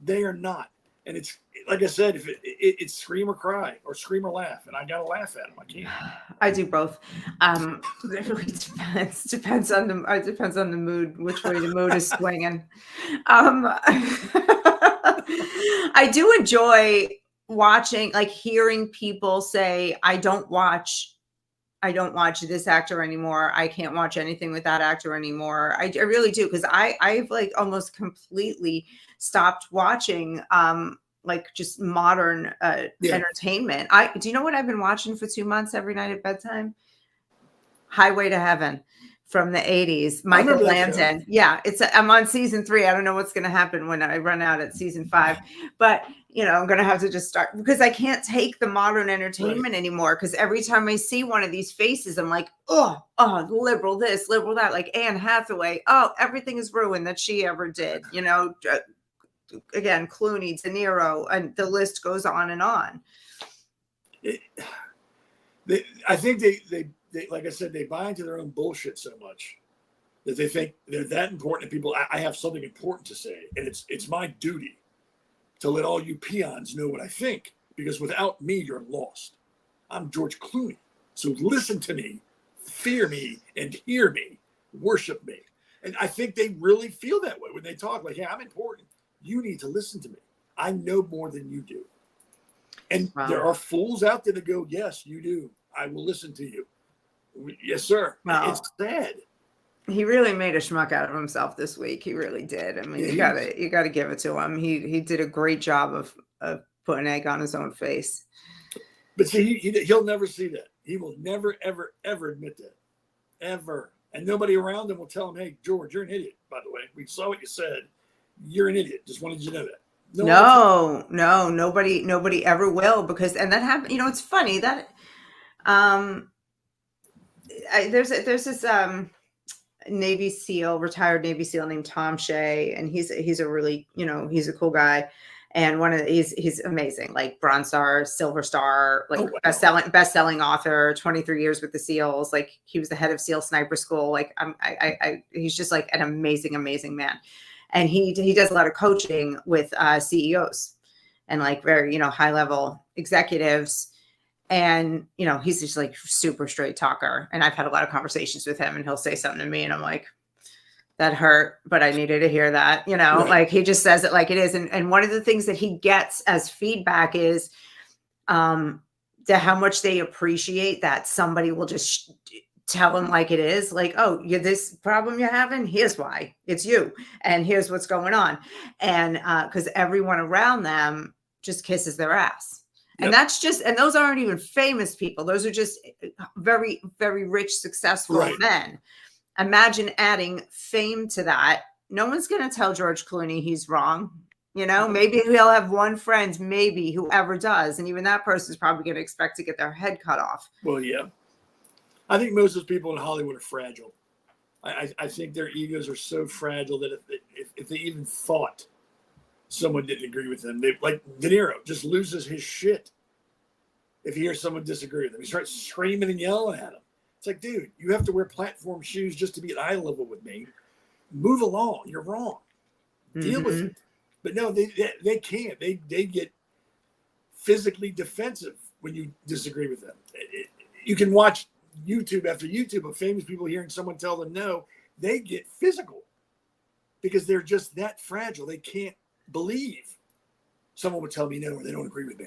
They are not. And it's like I said, if it's scream or cry or scream or laugh, and I gotta laugh at them. I can't. I do both. It really depends on the mood, which way the mood is swinging. I do enjoy watching, like hearing people say, "I don't watch I don't watch this actor anymore. I can't watch anything with that actor anymore. I really do, because I've like almost completely stopped watching like just modern entertainment. Do you know what I've been watching for 2 months every night at bedtime? Highway to Heaven from the 80s. Michael Landon. Yeah, I'm on season 3. I don't know what's going to happen when I run out at season 5, but I'm going to have to just start, because I can't take the modern entertainment anymore. Because every time I see one of these faces, I'm like, oh, liberal this, liberal that, like Anne Hathaway. Oh, everything is ruined that she ever did. Again, Clooney, De Niro, and the list goes on and on. I think they like I said, they buy into their own bullshit so much that they think they're that important to people. I have something important to say, and it's my duty to let all you peons know what I think, because without me, you're lost. I'm George Clooney. So listen to me, fear me, and hear me, worship me. And I think they really feel that way when they talk like, yeah, I'm important. You need to listen to me. I know more than you do. And there are fools out there that go, yes, you do. I will listen to you. Yes, sir. Wow. It's sad. He really made a schmuck out of himself this week. He really did. I mean, you gotta give it to him. He did a great job of putting egg on his own face. But see, he'll never see that. He will never, ever, ever admit that, ever. And nobody around him will tell him, "Hey, George, you're an idiot." By the way, we saw what you said. You're an idiot. Just wanted you to know that. No, nobody ever will, because that happened. It's funny that there's this Navy SEAL, retired Navy SEAL named Tom Shea, and he's a really, he's a cool guy, and he's amazing, like Bronze Star, Silver Star, like best-selling author, 23 years with the SEALs, like he was the head of SEAL Sniper School, like he's just like an amazing man, and he does a lot of coaching with CEOs and like very high level executives. And, he's just like super straight talker. And I've had a lot of conversations with him, and he'll say something to me and I'm like, that hurt, but I needed to hear that, like he just says it like it is. And one of the things that he gets as feedback is how much they appreciate that somebody will just tell him like it is, like, oh, this problem you're having, here's why, it's you. And here's what's going on. And because everyone around them just kisses their ass. And and those aren't even famous people. Those are just very, very rich, successful men. Imagine adding fame to that. No one's going to tell George Clooney he's wrong. Maybe he'll have one friend, maybe, whoever does. And even that person's probably going to expect to get their head cut off. Well, yeah. I think most of those people in Hollywood are fragile. I think their egos are so fragile that if they even thought someone didn't agree with them, like De Niro just loses his shit if he hears someone disagree with him. He starts screaming and yelling at him. It's like, dude, you have to wear platform shoes just to be at eye level with me. Move along. You're wrong. Deal with it. But no, they can't. They get physically defensive when you disagree with them. You can watch YouTube after YouTube of famous people hearing someone tell them no. They get physical because they're just that fragile. They can't believe someone would tell me no, or they don't agree with me.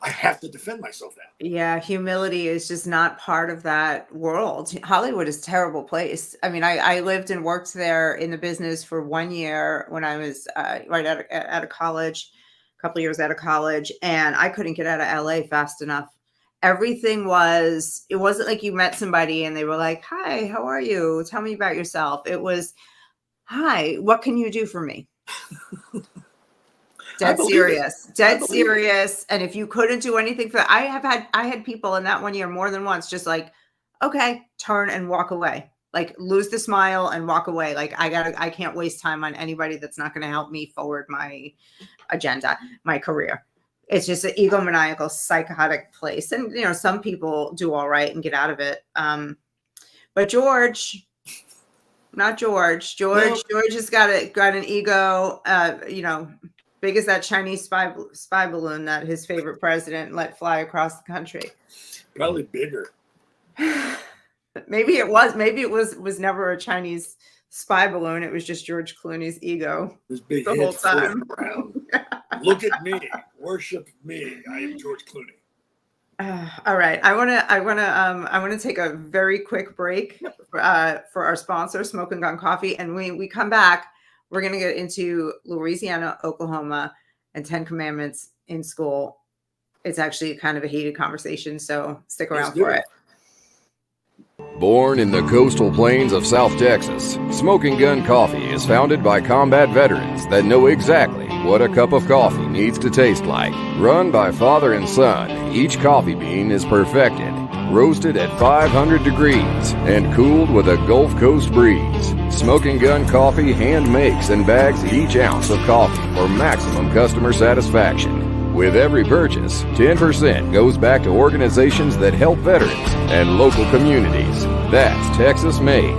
I have to defend myself now. Yeah, humility is just not part of that world. Hollywood is a terrible place. I mean, I lived and worked there in the business for 1 year when I was right out of college, a couple of years out of college, and I couldn't get out of LA fast enough. Everything it wasn't like you met somebody and they were like, "Hi, how are you? Tell me about yourself." It was, "Hi, what can you do for me?" Dead serious. And if you couldn't do anything for that, I had people in that 1 year more than once, just like, okay, turn and walk away, like lose the smile and walk away. Like I can't waste time on anybody that's not going to help me forward my agenda, my career. It's just an egomaniacal, psychotic place. And, some people do all right and get out of it. But George, not George. George has got an ego, big as that Chinese spy balloon that his favorite president let fly across the country. Probably bigger. Maybe it was never a Chinese spy balloon. It was just George Clooney's ego. His big the head whole time. Look at me, worship me. I am George Clooney. All right. I want to take a very quick break for our sponsor, Smoke and Gun Coffee. And when we come back, we're going to get into Louisiana, Oklahoma, and 10 Commandments in school. It's actually kind of a heated conversation, so stick around for it. Born in the coastal plains of South Texas, Smoking Gun Coffee is founded by combat veterans that know exactly what a cup of coffee needs to taste like. Run by father and son, each coffee bean is perfected, roasted at 500 degrees, and cooled with a Gulf Coast breeze. Smoking Gun Coffee hand makes and bags each ounce of coffee for maximum customer satisfaction. With every purchase, 10% goes back to organizations that help veterans and local communities. That's Texas made,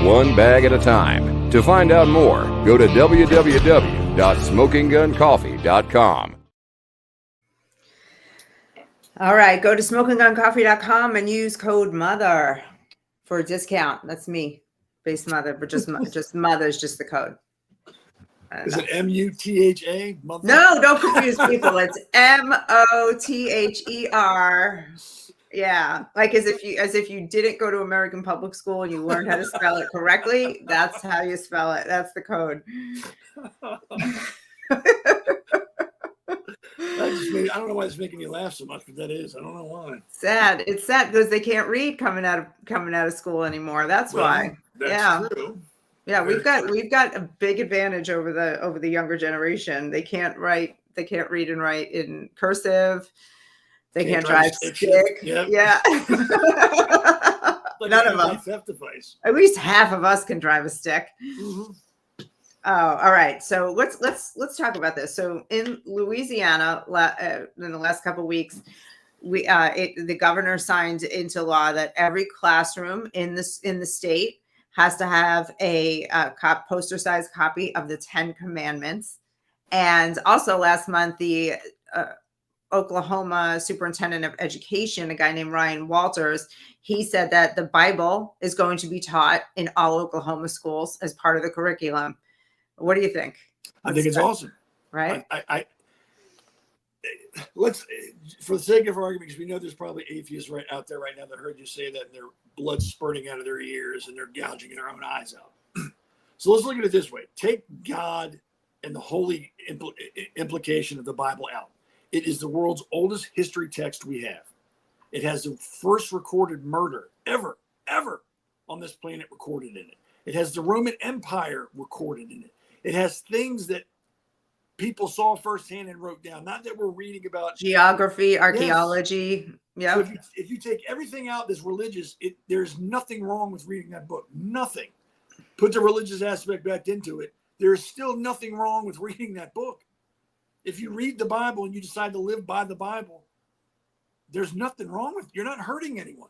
one bag at a time. To find out more, go to www.smokingguncoffee.com. All right, go to smokingguncoffee.com and use code MOTHER for a discount. That's me, base mother, but just mother's just the code. Is it M-U-T-H-A? Mother? No, don't confuse people. It's M-O-T-H-E-R. Yeah, like as if you didn't go to American public school and you learned how to spell it correctly. That's how you spell it. That's the code. I don't know why it's making you laugh so much, but that is. I don't know why. Sad. It's sad because they can't read coming out of school anymore. That's why. That's true. Yeah, we've got a big advantage over the younger generation. They can't read and write in cursive. They can't drive stick. Yep. Yeah. Like None of them. Theft device. At least half of us can drive a stick. Mm-hmm. Oh, all right. So let's talk about this. So in Louisiana, in the last couple of weeks, the governor signed into law that every classroom in the state has to have a poster-sized copy of the 10 Commandments. And also last month, the Oklahoma Superintendent of Education, a guy named Ryan Walters, he said that the Bible is going to be taught in all Oklahoma schools as part of the curriculum. What do you think? I think it's awesome. Right? Let's, for the sake of argument, because we know there's probably atheists right out there right now that heard you say that and their blood spurting out of their ears and they're gouging their own eyes out. So let's look at it this way. Take God and the holy implication of the Bible out. It is the world's oldest history text we have. It has the first recorded murder ever on this planet recorded in it. It has the Roman Empire recorded in it. It has things that people saw firsthand and wrote down. Not that we're reading about geography, archaeology. Yes. Yeah. So if you take everything out that's religious, there's nothing wrong with reading that book. Nothing. Put the religious aspect back into it. There's still nothing wrong with reading that book. If you read the Bible and you decide to live by the Bible, there's nothing wrong with it. You're not hurting anyone.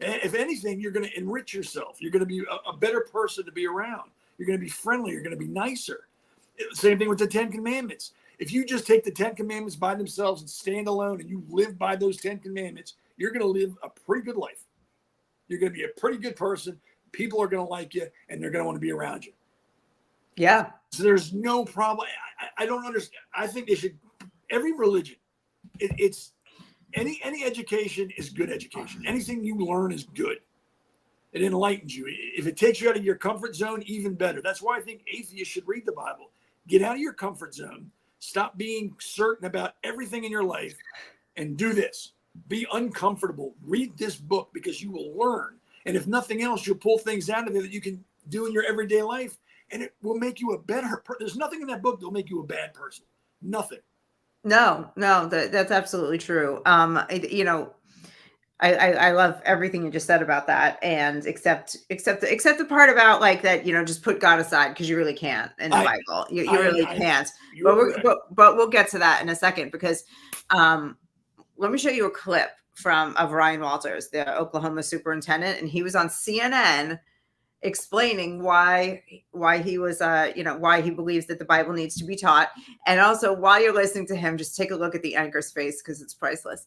If anything, you're going to enrich yourself. You're going to be a better person to be around. You're going to be friendly. You're going to be nicer. Same thing with the 10 Commandments. If you just take the 10 Commandments by themselves and stand alone and you live by those 10 Commandments, you're going to live a pretty good life. You're going to be a pretty good person. People are going to like you and they're going to want to be around you. Yeah. So there's no problem. I don't understand. I think they should, every religion, it's any education is good education. Anything you learn is good. It enlightens you. If it takes you out of your comfort zone, even better. That's why I think atheists should read the Bible. Get out of your comfort zone. Stop being certain about everything in your life and do this. Be uncomfortable. Read this book because you will learn. And if nothing else, you'll pull things out of there that you can do in your everyday life. And it will make you a better person. There's nothing in that book that will make you a bad person. Nothing. No, that's absolutely true. I love everything you just said about that, and except the part about like that, just put God aside because you really can't in the Bible. You really can't. But we'll get to that in a second because let me show you a clip of Ryan Walters, the Oklahoma superintendent, and he was on CNN explaining why he was why he believes that the Bible needs to be taught. And also, while you're listening to him, just take a look at the anchor's face because it's priceless.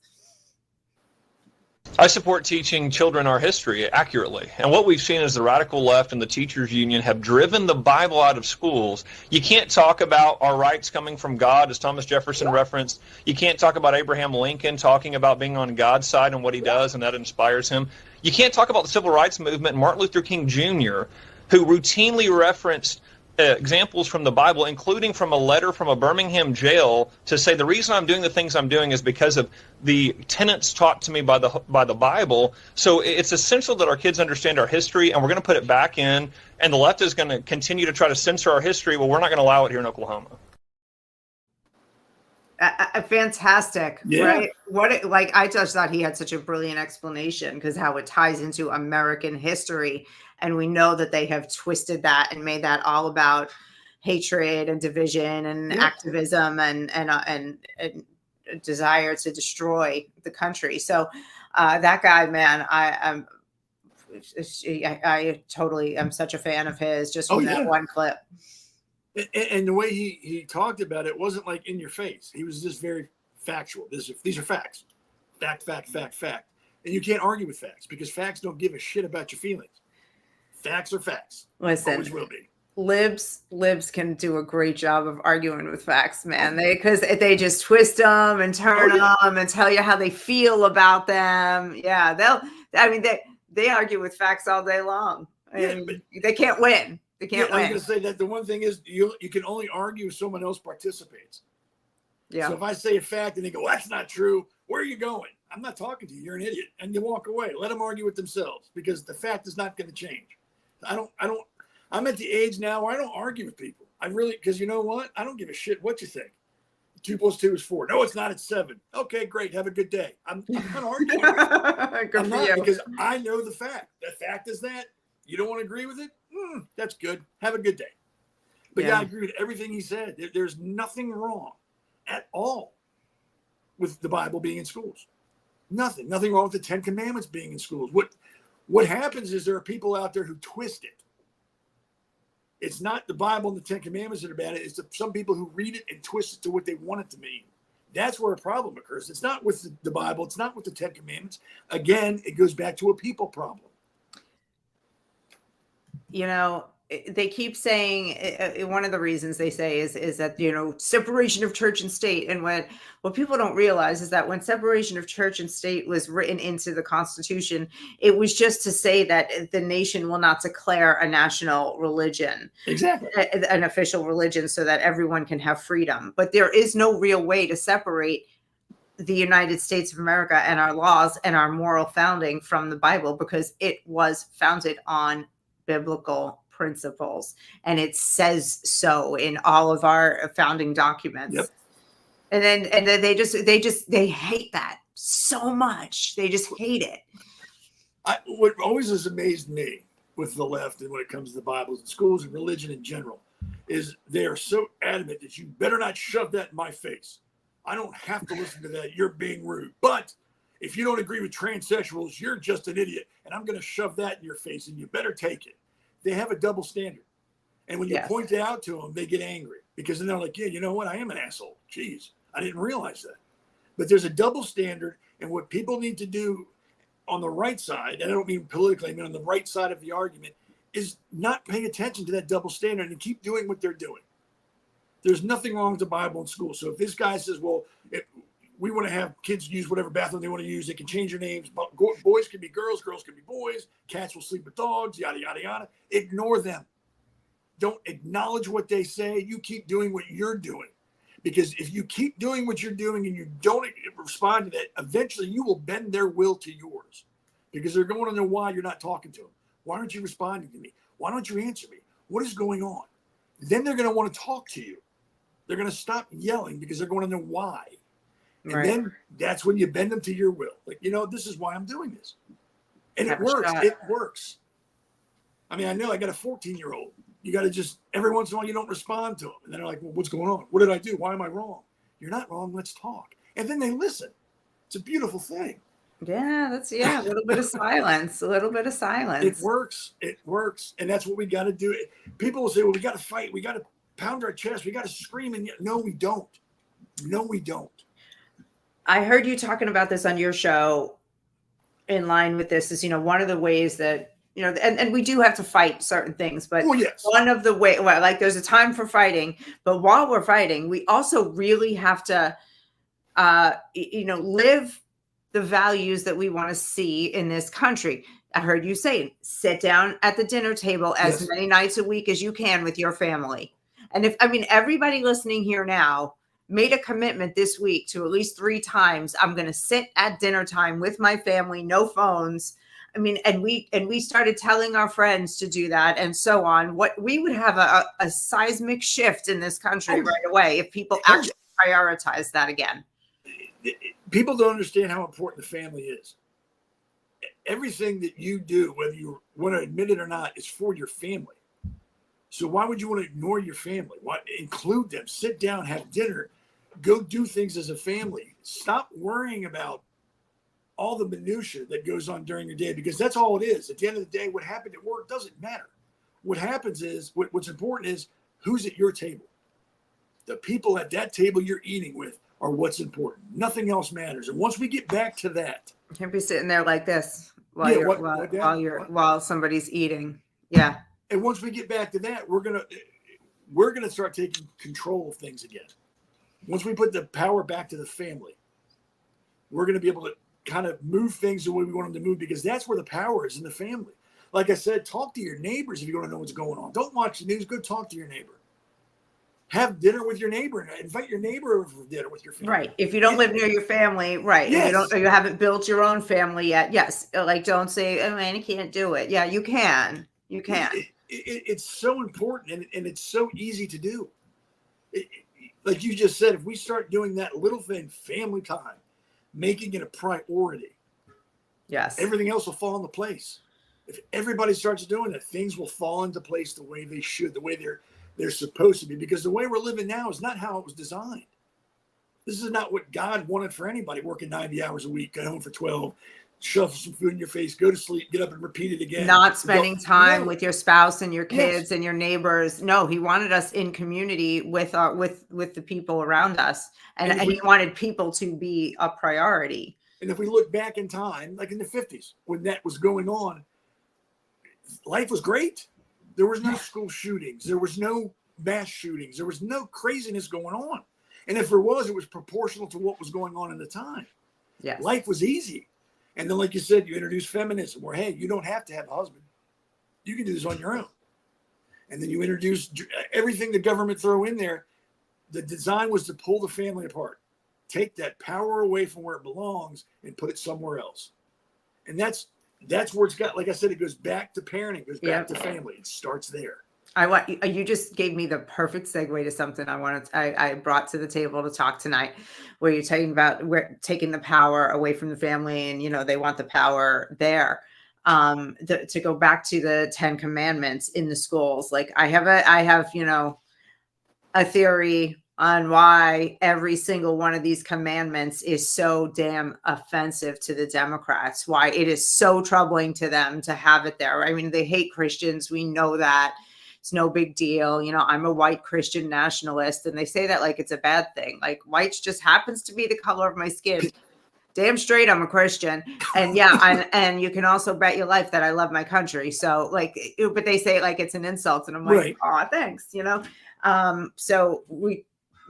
I support teaching children our history accurately. And what we've seen is the radical left and the teachers union have driven the Bible out of schools. You can't talk about our rights coming from God, as Thomas Jefferson referenced. You can't talk about Abraham Lincoln talking about being on God's side and what he does, and that inspires him. You can't talk about the civil rights movement and Martin Luther King Jr., who routinely referenced examples from the Bible, including from a letter from a Birmingham jail, to say the reason I'm doing the things I'm doing is because of the tenets taught to me by the Bible. So it's essential that our kids understand our history, and we're going to put it back in. And the left is going to continue to try to censor our history. Well, we're not going to allow it here in Oklahoma. Fantastic, Yeah. right? I just thought he had such a brilliant explanation because how it ties into American history, and we know that they have twisted that and made that all about hatred and division and activism and desire to destroy the country. So that guy, man, I totally am such a fan of his just from that one clip. And the way he talked about it wasn't like in your face. He was just very factual. These are facts. Fact. And you can't argue with facts because facts don't give a shit about your feelings. Facts are facts. Listen, always will be. Libs can do a great job of arguing with facts, man. Because they just twist them and turn them and tell you how they feel about them. Yeah, they argue with facts all day long. And they can't win. They can't win. I was going to say that the one thing is you can only argue if someone else participates. Yeah. So if I say a fact and they go, well, that's not true, where are you going? I'm not talking to you. You're an idiot. And you walk away. Let them argue with themselves because the fact is not going to change. I'm at the age now where I don't argue with people. Because you know what? I don't give a shit what you think. 2 + 2 is 4. No, it's not. It's 7. Okay, great. Have a good day. I'm not arguing. I'm not, because I know the fact. The fact is that you don't want to agree with it. That's good. Have a good day. But I agree with everything he said. There's nothing wrong at all with the Bible being in schools. Nothing wrong with the 10 Commandments being in schools. What happens is there are people out there who twist it. It's not the Bible and the 10 Commandments that are bad. It's some people who read it and twist it to what they want it to mean. That's where a problem occurs. It's not with the Bible. It's not with the 10 Commandments. Again, it goes back to a people problem. You know, they keep saying one of the reasons they say is that, you know, separation of church and state. And what people don't realize is that when separation of church and state was written into the Constitution, it was just to say that the nation will not declare a national religion, exactly, an official religion, so that everyone can have freedom. But there is no real way to separate the United States of America and our laws and our moral founding from the Bible, because it was founded on biblical principles, and it says so in all of our founding documents. Yep. And then they hate that so much. They just hate it. What always has amazed me with the left and when it comes to the Bibles and schools and religion in general is they are so adamant that you better not shove that in my face. I don't have to listen to that. You're being rude. But if you don't agree with transsexuals, you're just an idiot. And I'm going to shove that in your face and you better take it. They have a double standard. And when you point it out to them, they get angry because then they're like, yeah, you know what? I am an asshole. Jeez, I didn't realize that. But there's a double standard. And what people need to do on the right side, and I don't mean politically, I mean on the right side of the argument, is not paying attention to that double standard and keep doing what they're doing. There's nothing wrong with the Bible in school. So if this guy says, well, we want to have kids use whatever bathroom they want to use, they can change their names. Boys can be girls can be boys. Cats will sleep with dogs, yada, yada, yada. Ignore them. Don't acknowledge what they say. You keep doing what you're doing. Because if you keep doing what you're doing and you don't respond to that, eventually you will bend their will to yours. Because they're going to know why you're not talking to them. Why aren't you responding to me? Why don't you answer me? What is going on? Then they're going to want to talk to you. They're going to stop yelling because they're going to know why. And then that's when you bend them to your will. Like, you know, this is why I'm doing this. And it works. It works. I mean, I know I got a 14-year-old. You got to just, every once in a while, you don't respond to them. And then they're like, well, what's going on? What did I do? Why am I wrong? You're not wrong. Let's talk. And then they listen. It's a beautiful thing. Yeah, a little bit of silence. A little bit of silence. It works. It works. And that's what we got to do. People will say, well, we got to fight. We got to pound our chest. We got to scream. And no, we don't. No, we don't. I heard you talking about this on your show. in line with this is, one of the ways that, and we do have to fight certain things, but one of the way, like there's a time for fighting, but while we're fighting, we also really have to, live the values that we want to see in this country. I heard you say, sit down at the dinner table as many nights a week as you can with your family. And everybody listening here now made a commitment this week to at least 3 times, I'm going to sit at dinner time with my family, no phones. And we started telling our friends to do that and so on. What we would have a seismic shift in this country right away if people actually prioritize that again. People don't understand how important the family is. Everything that you do, whether you want to admit it or not, is for your family. So why would you want to ignore your family? Why include them? Sit down, have dinner, go do things as a family. Stop worrying about all the minutia that goes on during your day, because that's all it is. At the end of the day, what happened at work doesn't matter. What happens is, what's important is who's at your table. The people at that table you're eating with are what's important. Nothing else matters. And once we get back to that, you can't be sitting there like this while somebody's eating. Yeah. And once we get back to that, we're gonna start taking control of things again. Once we put the power back to the family, we're gonna be able to kind of move things the way we want them to move, because that's where the power is, in the family. Like I said, talk to your neighbors if you want to know what's going on. Don't watch the news. Go talk to your neighbor. Have dinner with your neighbor and invite your neighbor over for dinner with your family. Right. If you don't live near your family, right. If you haven't built your own family yet. Yes. Like, don't say, oh man, you can't do it. Yeah, you can. You can. It's so important, and it's so easy to do. Like you just said, if we start doing that little thing, family time, making it a priority, yes, everything else will fall into place. If everybody starts doing it, things will fall into place the way they should, the way they're supposed to be, because the way we're living now is not how it was designed. This is not what God wanted for anybody, working 90 hours a week, get home for 12, shove some food in your face, go to sleep, get up and repeat it again. Not spending time with your spouse and your kids and your neighbors. No, he wanted us in community with the people around us. And he wanted people to be a priority. And if we look back in time, like in the 50s, when that was going on, life was great. There was no school shootings. There was no mass shootings. There was no craziness going on. And if there was, it was proportional to what was going on in the time. Yes. Life was easy. And then, like you said, you introduce feminism, where, hey, you don't have to have a husband. You can do this on your own. And then you introduce everything the government throw in there. The design was to pull the family apart, take that power away from where it belongs and put it somewhere else. And that's where it's got, like I said, it goes back to parenting, goes back to family. It starts there. You just gave me the perfect segue to something I brought to the table to talk tonight, where you're talking about taking the power away from the family, and they want the power there. To go back to the 10 Commandments in the schools, like I have a theory on why every single one of these commandments is so damn offensive to the Democrats, why it is so troubling to them to have it there. I mean, they hate Christians. We know that. It's no big deal. I'm a white Christian nationalist, and they say that like it's a bad thing. Like, white just happens to be the color of my skin. Damn straight, I'm a Christian. And and you can also bet your life that I love my country. So but they say it like it's an insult, and I'm like, oh, thanks. So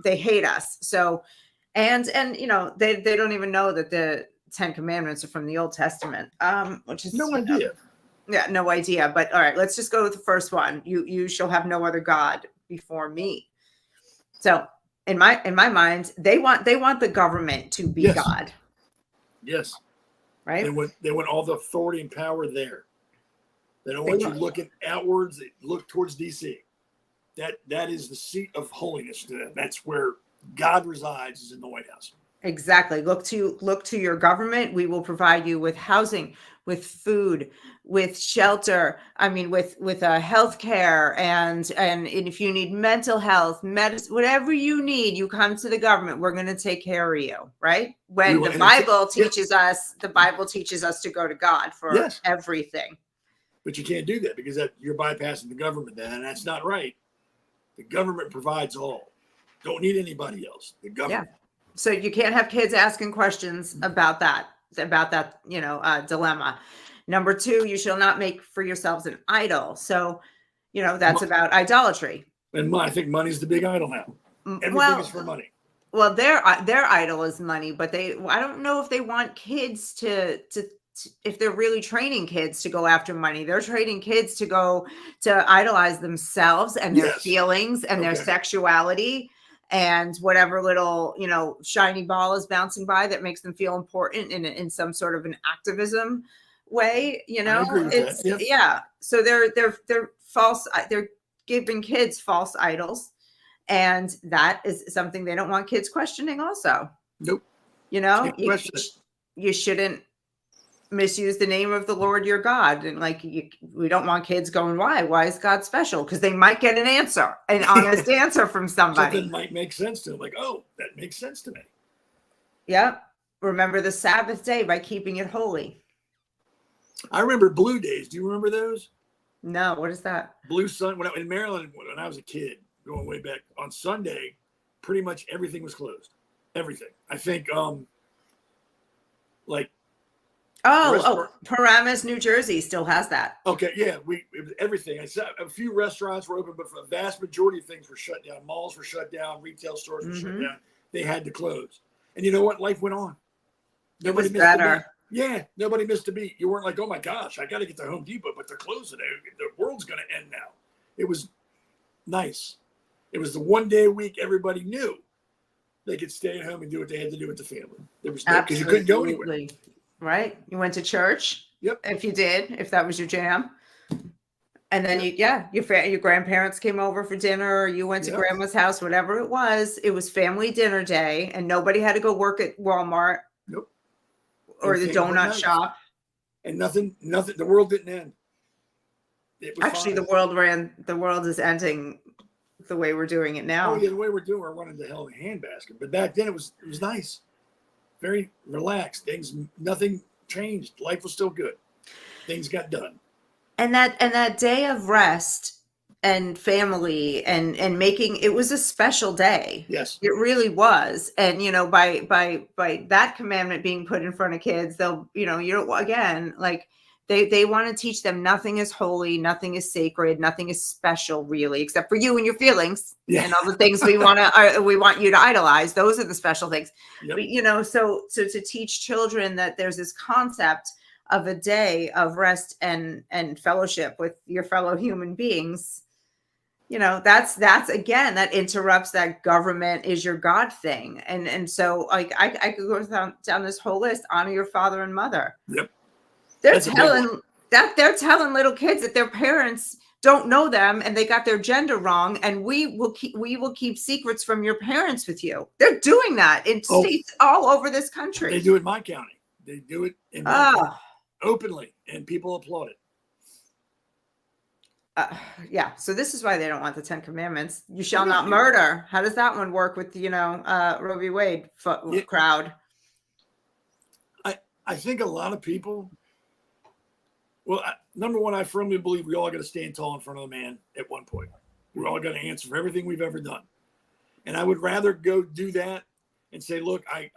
they hate us. So, and they don't even know that the 10 Commandments are from the Old Testament, which is no idea. Yeah, no idea. But all right, let's just go with the first one. You shall have no other God before me. So in my mind, they want the government to be God. Yes. Right. They want all the authority and power there. They don't want you looking outwards. They look towards DC. That is the seat of holiness to them. That's where God resides, is in the White House. Exactly. Look to your government. We will provide you with housing, with food, with shelter. I mean, with health care, and if you need mental health, medicine, whatever you need, you come to the government. We're going to take care of you, right? When the Bible teaches us to go to God for everything. But you can't do that, because you're bypassing the government then, and that's not right. The government provides all. Don't need anybody else. The government. Yeah. So you can't have kids asking questions about that. about that, dilemma. Number two, you shall not make for yourselves an idol. So, that's about idolatry. And I think money's the big idol now. Everything is for money. Well, their idol is money, but I don't know if they want kids to if they're really training kids to go after money. They're training kids to go to idolize themselves and their feelings and their sexuality and whatever little, shiny ball is bouncing by that makes them feel important in some sort of an activism way, I agree with that. Yep. Yeah. So they're false. They're giving kids false idols. And that is something they don't want kids questioning also. Nope. You shouldn't misuse the name of the Lord your God. And we don't want kids going, why is God special? Because they might get an honest answer from somebody. Something might make sense to them. Like, oh, that makes sense to me. Yeah. Remember the Sabbath day by keeping it holy. I remember Blue Days. Do you remember those? No. What is that? Blue Sun. In Maryland, when I was a kid, going way back, on Sunday, pretty much everything was closed. Everything. I think, Paramus, New Jersey still has that. Okay, yeah, it was everything. I saw a few restaurants were open, but for the vast majority of things were shut down. Malls were shut down. Retail stores were shut down. They had to close. And you know what? Life went on. Nobody it was better. Yeah, nobody missed a beat. You weren't like, oh my gosh, I got to get to Home Depot, but they're closing. The world's going to end now. It was nice. It was the one day a week everybody knew they could stay at home and do what they had to do with the family. There was no, because you couldn't go anywhere. Right? You went to church. Yep. If that was your jam. And then your grandparents came over for dinner, or you went to grandma's house, whatever it was family dinner day, and nobody had to go work at Walmart. Nope. Or the donut shop. And nothing, the world didn't end. It was actually fine. The world is ending the way we're doing it now. Oh yeah, the way we're doing, we're running the hell in a handbasket. But back then it was nice. Very relaxed. Nothing changed. Life was still good. Things got done. And that day of rest and family and making, it was a special day. Yes. It really was. And by that commandment being put in front of kids, they'll, again, they want to teach them nothing is holy, nothing is sacred, nothing is special really, except for you and your feelings and all the things we want you to idolize. Those are the special things. Yep. But, so to teach children that there's this concept of a day of rest and fellowship with your fellow human beings, that's again, that interrupts that government is your God thing. And so I could go down this whole list. Honor your father and mother. Yep. They're telling little kids that their parents don't know them and they got their gender wrong, and we will keep secrets from your parents with you. They're doing that in states all over this country. They do it in my county. They do it in my county openly, and people applaud it. So this is why they don't want the 10 Commandments. You shall not murder. How does that one work with Roe v. Wade crowd? I think a lot of people. Well, number one, I firmly believe we all got to stand tall in front of the man at one point. We're all going to answer for everything we've ever done. And I would rather go do that and say, look, I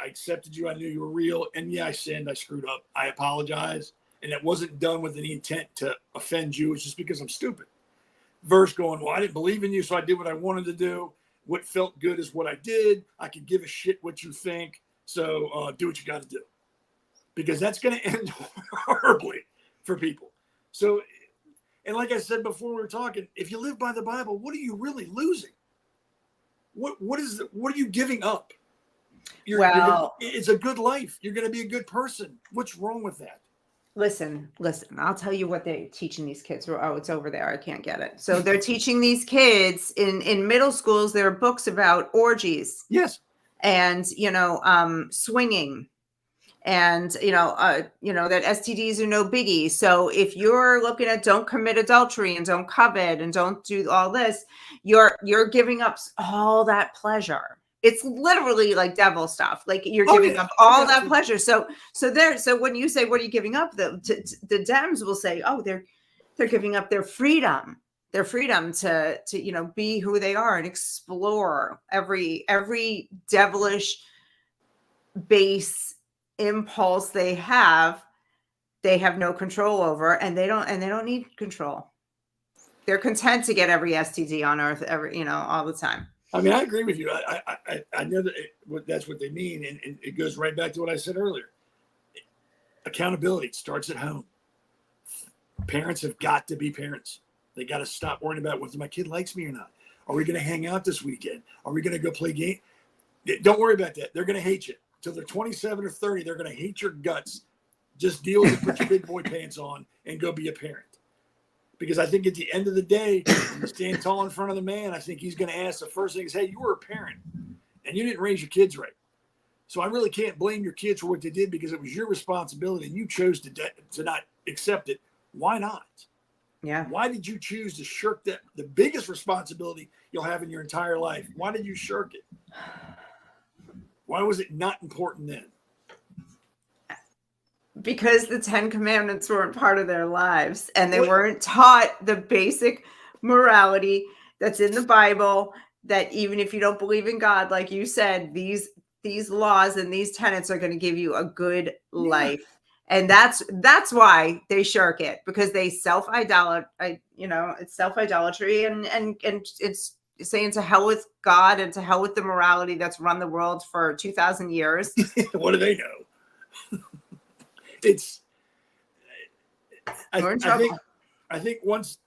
accepted you. I knew you were real. And yeah, I sinned. I screwed up. I apologize. And it wasn't done with any intent to offend you. It's just because I'm stupid. Verse going, well, I didn't believe in you, so I did what I wanted to do. What felt good is what I did. I could give a shit what you think. So do what you got to do. Because that's going to end horribly for people. So, and like I said before we were talking, if you live by the Bible, what are you really losing? What are you giving up? It's a good life. You're going to be a good person. What's wrong with that? Listen, I'll tell you what they're teaching these kids. Oh, it's over there. I can't get it. So they're teaching these kids in middle schools, there are books about orgies. Yes. And, swinging. And, that STDs are no biggie. So if you're looking at don't commit adultery and don't covet and don't do all this, you're giving up all that pleasure. It's literally like devil stuff. Like you're giving up all that pleasure. So when you say, what are you giving up? The Dems will say, oh, they're giving up their freedom to be who they are and explore every devilish base impulse they have no control over, and they don't need control. They're content to get every STD on earth, all the time. I mean, I agree with you. I know that that's what they mean, and it goes right back to what I said earlier. Accountability starts at home. Parents have got to be parents. They got to stop worrying about whether my kid likes me or not. Are we going to hang out this weekend? Are we going to go play game? Don't worry about that. They're going to hate you. Till they're 27 or 30, they're going to hate your guts. Just deal with it, put your big boy pants on, and go be a parent. Because I think at the end of the day, when you stand tall in front of the man, I think he's going to ask the first thing is, hey, you were a parent, and you didn't raise your kids right. So I really can't blame your kids for what they did because it was your responsibility, and you chose to not accept it. Why not? Yeah. Why did you choose to shirk that, the biggest responsibility you'll have in your entire life? Why did you shirk it? Why was it not important then? Because the 10 Commandments weren't part of their lives, and they weren't taught the basic morality that's in the Bible, that even if you don't believe in God, like you said, these laws and these tenets are going to give you a good life. And that's why they shirk it, because they it's self-idolatry, and it's saying to hell with God and to hell with the morality that's run the world for 2,000 years. What do they know? I think once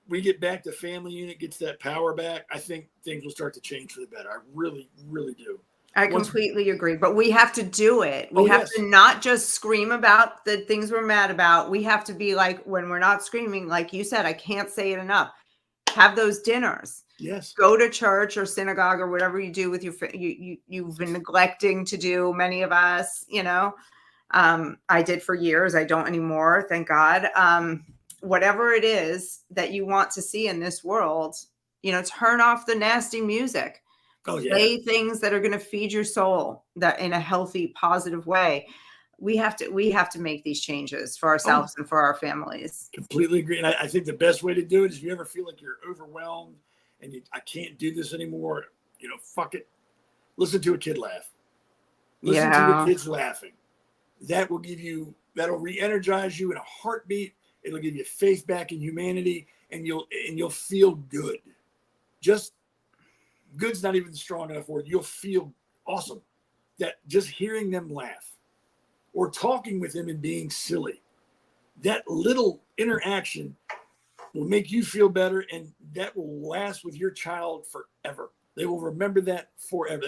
we get back to family unit, gets that power back, I think things will start to change for the better. I really, really do. I completely agree, but we have to do it. We have to not just scream about the things we're mad about. We have to be like, when we're not screaming, like you said, I can't say it enough. Have those dinners. Yes. Go to church or synagogue or whatever you do with you've been neglecting to do. Many of us, I did for years. I don't anymore. Thank God. Whatever it is that you want to see in this world, turn off the nasty music. Play things that are going to feed your soul, that in a healthy, positive way. We have to make these changes for ourselves and for our families. Completely agree. And I think the best way to do it is, if you ever feel like you're overwhelmed and I can't do this anymore, fuck it. Listen to a kid laugh. Listen to the kids laughing. That'll re-energize you in a heartbeat. It'll give you faith back in humanity, and you'll feel good. Just good's not even the strong enough word. You'll feel awesome. That just hearing them laugh or talking with them and being silly, that little interaction will make you feel better, and that will last with your child forever. They will remember that forever.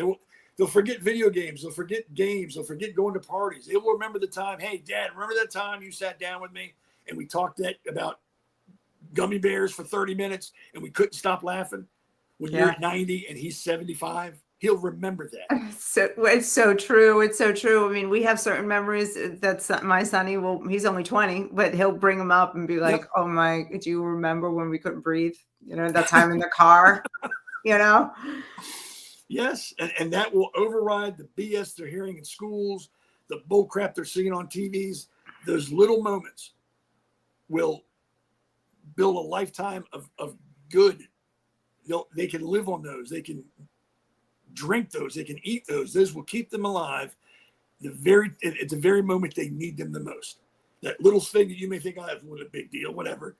They'll forget video games. They'll forget games. They'll forget going to parties. They will remember the time. Hey, Dad, remember that time you sat down with me and we talked about gummy bears for 30 minutes and we couldn't stop laughing? When you're 90 and he's 75, he'll remember that. So it's so true. It's so true. I mean, we have certain memories that my sonny he's only 20, but he'll bring them up and be like, oh my, do you remember when we couldn't breathe? That time in the car, Yes. And that will override the BS they're hearing in schools, the bull crap they're seeing on TVs. Those little moments will build a lifetime of good. They can live on those. They can drink those. They can eat those. Those will keep them alive at the very moment they need them the most. That little thing that you may think, what a big deal, whatever,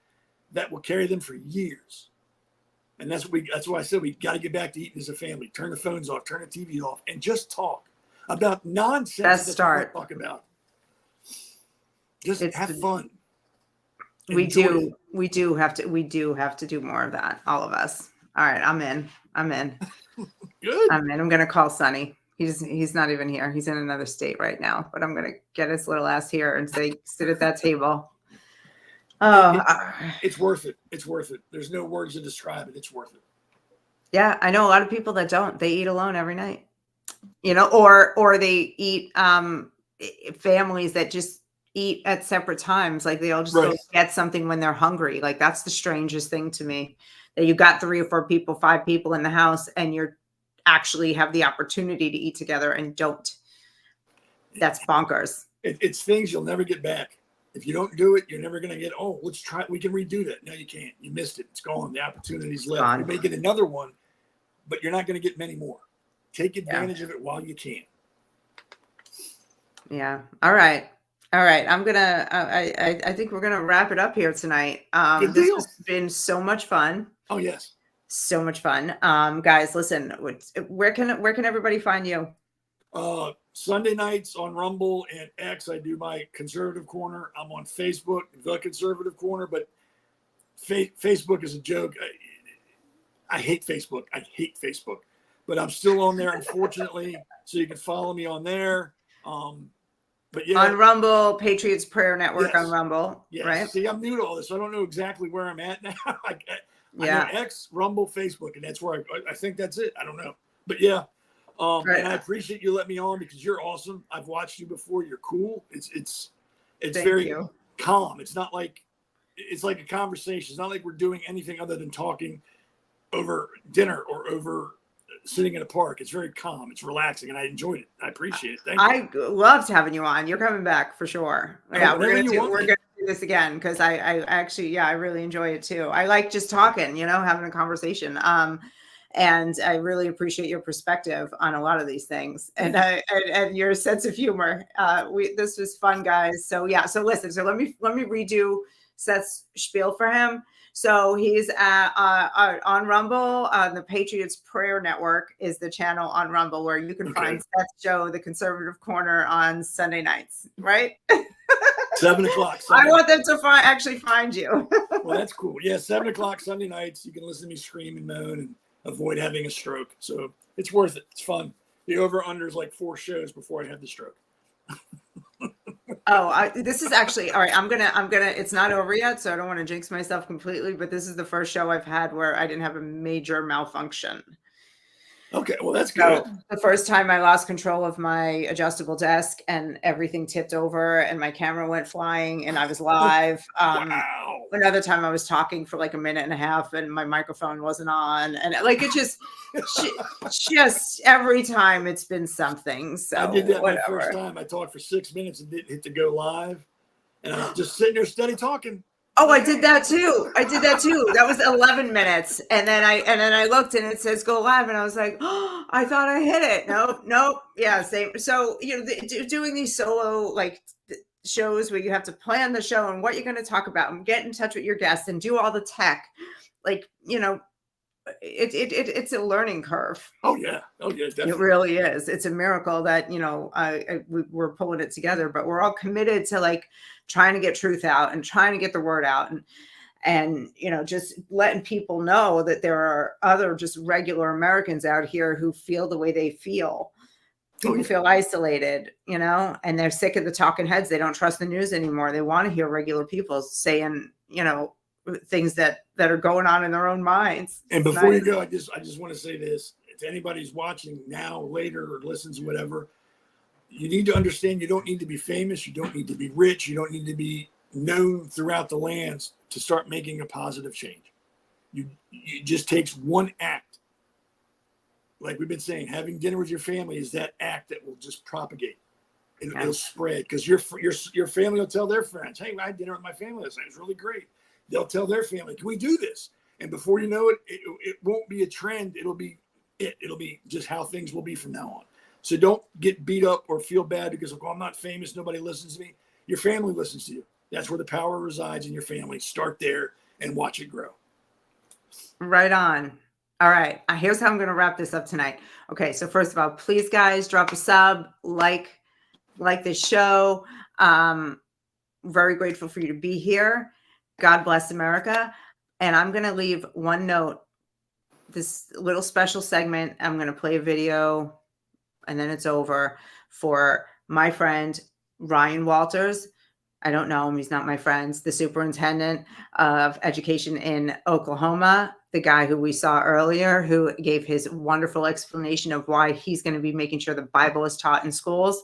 that will carry them for years. And that's why I said we got to get back to eating as a family. Turn the phones off, turn the TV off, and just talk about nonsense that we talk about. Just have fun. We do have to do more of that, all of us. All right, I'm in. Good. I'm in. I'm going to call Sonny. He's not even here. He's in another state right now, but I'm going to get his little ass here and say, sit at that table. Oh, it's worth it. It's worth it. There's no words to describe it. It's worth it. Yeah. I know a lot of people that don't, they eat alone every night, or they eat, families that just eat at separate times. Like they all just go get something when they're hungry. Like that's the strangest thing to me, that you got 3 or 4 people, 5 people in the house, and you're actually have the opportunity to eat together and don't. That's bonkers. It's things you'll never get back. If you don't do it, you're never going to get, let's try. We can redo that. No, you can't. You missed it. It's gone. The opportunity's left. You may get another one, but you're not going to get many more. Take advantage of it while you can. Yeah. All right. All right. I think we're gonna wrap it up here tonight. Good This deal. has been so much fun. Oh yes. So much fun. Guys, listen, where can everybody find you? Sunday nights on Rumble and X, I do my conservative corner. I'm on Facebook, the conservative corner, but Facebook is a joke. I hate Facebook. I hate Facebook, but I'm still on there, unfortunately. So you can follow me on there. But yeah, On Rumble, Patriots Prayer Network Yes. on Rumble, yes. right? See, I'm new to all this. So I don't know exactly where I'm at now. I Yeah. know X, Rumble, Facebook, and that's where I think that's it. I don't know, but yeah. Right. And I appreciate you letting me on because you're awesome. I've watched you before. You're cool. It's Thank very you. calm. It's like a conversation. It's not like we're doing anything other than talking over dinner or over sitting in a park. It's very calm. It's relaxing, and I enjoyed it. I appreciate it. Thank you. I loved having you on. You're coming back for sure. Yeah, whenever you want we're me. gonna do this again because I actually, yeah, I really enjoy it too. I like just talking, having a conversation. And I really appreciate your perspective on a lot of these things and your sense of humor. This was fun, guys. So yeah, so listen, so let me redo Seth's spiel for him. So he's on Rumble. The Patriots Prayer Network is the channel on Rumble where you can find Seth's show, The Conservative Corner, on Sunday nights, right? 7:00. I want them to actually find you. Well, that's cool. Yeah, 7:00 Sunday nights. You can listen to me scream and moan and avoid having a stroke. So it's worth it. It's fun. The over/under is like 4 shows before I had the stroke. This is actually all right. I'm gonna. It's not over yet, so I don't want to jinx myself completely. But this is the first show I've had where I didn't have a major malfunction. Okay, well that's good. So the first time I lost control of my adjustable desk and everything tipped over and my camera went flying and I was live. Wow. Another time I was talking for like a minute and a half and my microphone wasn't on, and like it just every time it's been something. So I did that whatever. my first time. I talked for 6 minutes and didn't hit to go live, and I was just sitting there steady talking. Oh, I did that too. That was 11 minutes. And then I looked and it says go live. And I was like, oh, I thought I hit it. Nope. Yeah. Same. So, doing these solo shows where you have to plan the show and what you're going to talk about and get in touch with your guests and do all the tech, it's a learning curve. Oh yeah. Definitely. It really is. It's a miracle that, we're pulling it together, but we're all committed to trying to get truth out and trying to get the word out and just letting people know that there are other just regular Americans out here who feel the way they feel. People feel isolated, and they're sick of the talking heads. They don't trust the news anymore. They want to hear regular people saying, things that are going on in their own minds. And before you go, I just want to say this to anybody who's watching now, later, or listens, whatever. You need to understand you don't need to be famous. You don't need to be rich. You don't need to be known throughout the lands to start making a positive change. It just takes one act. Like we've been saying, having dinner with your family is that act that will just propagate. It'll spread because your family will tell their friends, hey, I had dinner with my family last night. It was really great. They'll tell their family, can we do this? And before you know it, it won't be a trend. It'll be just how things will be from now on. So don't get beat up or feel bad because I'm not famous. Nobody listens to me. Your family listens to you. That's where the power resides, in your family. Start there and watch it grow. Right on. All right. Here's how I'm going to wrap this up tonight. Okay. So first of all, please guys, drop a sub, like this show. Very grateful for you to be here. God bless America. And I'm going to leave one note, this little special segment. I'm going to play a video and then it's over, for my friend, Ryan Walters. I don't know him. He's not my friend. The superintendent of education in Oklahoma, the guy who we saw earlier, who gave his wonderful explanation of why he's going to be making sure the Bible is taught in schools.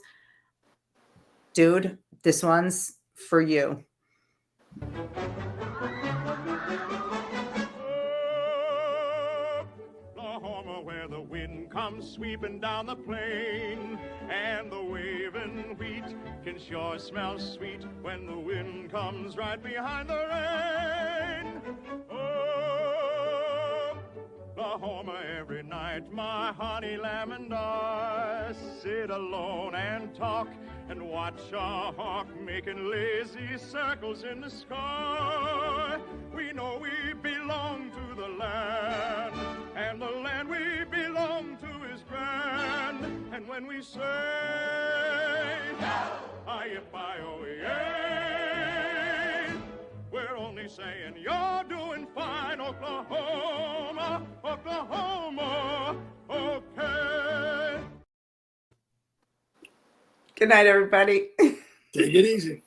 Dude, this one's for you. Oklahoma, where the wind comes sweeping down the plain, and the waving wheat can sure smell sweet when the wind comes right behind the rain. Oh, Oklahoma every night, my honey lamb and I sit alone and talk and watch a hawk making lazy circles in the sky. We know we belong to the land, and the land we belong to is grand. And when we say, I-F-I-O-E-A, we're only saying you're doing fine, Oklahoma, Oklahoma, okay. Good night, everybody. Take it easy.